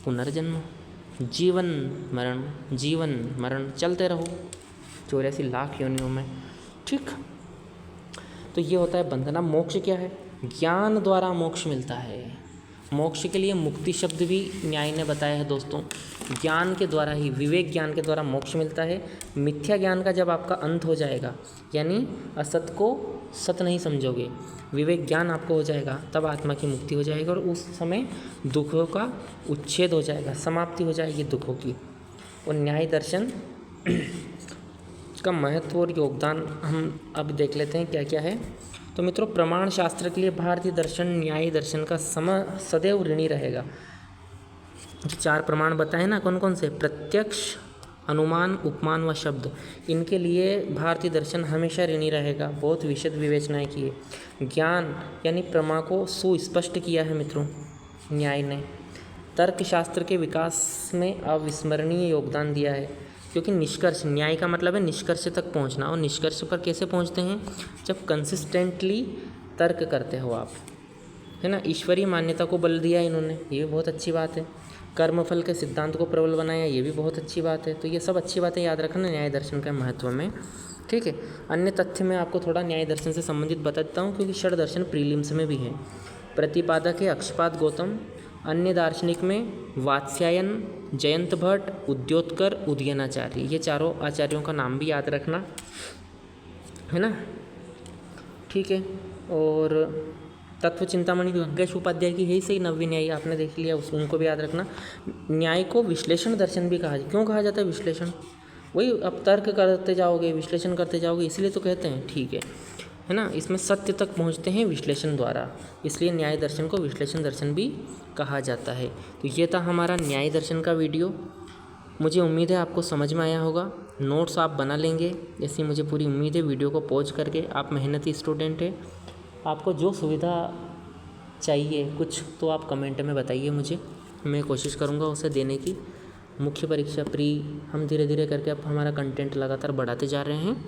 पुनर्जन्म, जीवन मरण, जीवन मरण चलते रहो 84 लाख योनियों में। ठीक, तो ये होता है बंधन। अब मोक्ष क्या है? ज्ञान द्वारा मोक्ष मिलता है। मोक्ष के लिए मुक्ति शब्द भी न्याय ने बताया है दोस्तों। ज्ञान के द्वारा ही, विवेक ज्ञान के द्वारा मोक्ष मिलता है। मिथ्या ज्ञान का जब आपका अंत हो जाएगा, यानी असत को सत नहीं समझोगे, विवेक ज्ञान आपको हो जाएगा, तब आत्मा की मुक्ति हो जाएगी और उस समय दुखों का उच्छेद हो जाएगा, समाप्ति हो जाएगी दुखों की। और न्याय दर्शन का महत्व और योगदान हम अब देख लेते हैं क्या क्या है। तो मित्रों, प्रमाण शास्त्र के लिए भारतीय दर्शन न्याय दर्शन का सदैव ऋणी रहेगा। जो 4 प्रमाण बताए ना, कौन कौन से? प्रत्यक्ष, अनुमान, उपमान व शब्द, इनके लिए भारतीय दर्शन हमेशा ऋणी रहेगा। बहुत विशद विवेचनाएं की है। ज्ञान यानी प्रमा को सुस्पष्ट किया है मित्रों न्याय ने। तर्कशास्त्र के विकास में अविस्मरणीय योगदान दिया है, क्योंकि निष्कर्ष, न्याय का मतलब है निष्कर्ष तक पहुंचना। और निष्कर्ष पर कैसे पहुंचते हैं? जब कंसिस्टेंटली तर्क करते हो आप, है ना। ईश्वरीय मान्यता को बल दिया इन्होंने, ये बहुत अच्छी बात है। कर्मफल के सिद्धांत को प्रबल बनाया, ये भी बहुत अच्छी बात है। तो ये सब अच्छी बातें याद रखना न्याय दर्शन के महत्व में। ठीक है, अन्य तथ्य मैं आपको थोड़ा न्याय दर्शन से संबंधित बता देता हूँ, क्योंकि षड दर्शन प्रीलिम्स में भी है। प्रतिपादक है अक्षपाद गौतम। अन्य दार्शनिक में वात्स्यायन, जयंत भट्ट, उद्योतकर, उदयनाचार्य, ये चारों आचार्यों का नाम भी याद रखना, है ना। ठीक है, और तत्व चिंतामणि गंगेश उपाध्याय की है ही सही, नव्य न्यायी आपने देख लिया, उनको भी याद रखना। न्याय को विश्लेषण दर्शन भी कहा, क्यों कहा जाता है विश्लेषण? वही, अब तर्क करते जाओगे, विश्लेषण करते जाओगे, इसलिए तो कहते हैं। ठीक है ना। इसमें सत्य तक पहुंचते हैं विश्लेषण द्वारा, इसलिए न्याय दर्शन को विश्लेषण दर्शन भी कहा जाता है। तो ये था हमारा न्याय दर्शन का वीडियो। मुझे उम्मीद है आपको समझ में आया होगा। नोट्स आप बना लेंगे, ऐसी मुझे पूरी उम्मीद है। वीडियो को पॉज करके, आप मेहनती स्टूडेंट है, आपको जो सुविधा चाहिए कुछ तो आप कमेंट में बताइए मुझे, मैं कोशिश करूँगा उसे देने की। मुख्य परीक्षा प्री, हम धीरे धीरे करके अब हमारा कंटेंट लगातार बढ़ाते जा रहे हैं,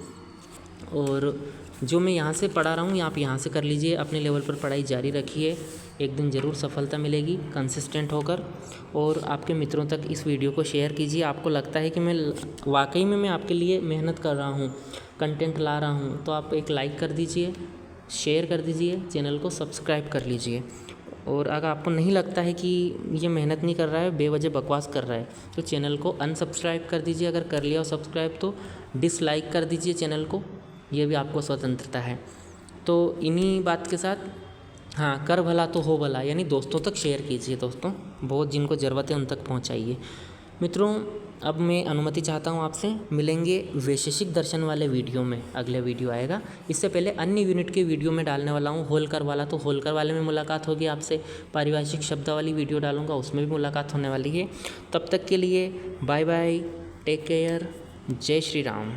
और जो मैं यहाँ से पढ़ा रहा हूँ आप यहाँ से कर लीजिए, अपने लेवल पर पढ़ाई जारी रखिए। एक दिन ज़रूर सफलता मिलेगी कंसिस्टेंट होकर। और आपके मित्रों तक इस वीडियो को शेयर कीजिए। आपको लगता है कि मैं वाकई में मैं आपके लिए मेहनत कर रहा हूँ, कंटेंट ला रहा हूँ, तो आप एक लाइक कर दीजिए, शेयर कर दीजिए, चैनल को सब्सक्राइब कर लीजिए। और अगर आपको नहीं लगता है कि ये मेहनत नहीं कर रहा है, बेवजह बकवास कर रहा है, तो चैनल को अनसब्सक्राइब कर दीजिए। अगर कर लिया हो सब्सक्राइब तो डिसलाइक कर दीजिए चैनल को, ये भी आपको स्वतंत्रता है। तो इन्हीं बात के साथ, हाँ, कर भला तो हो भला, यानी दोस्तों तक शेयर कीजिए। दोस्तों बहुत जिनको ज़रूरत है उन तक पहुँचाइए। मित्रों, अब मैं अनुमति चाहता हूँ आपसे, मिलेंगे वैशेषिक दर्शन वाले वीडियो में, अगले वीडियो आएगा। इससे पहले अन्य यूनिट के वीडियो में डालने वाला हूँ, होलकर वाला, तो होलकर वाले में मुलाकात होगी आपसे। पारिभाषिक शब्दावली वीडियो डालूंगा, उसमें भी मुलाकात होने वाली है। तब तक के लिए बाय बाय, टेक केयर, जय श्री राम।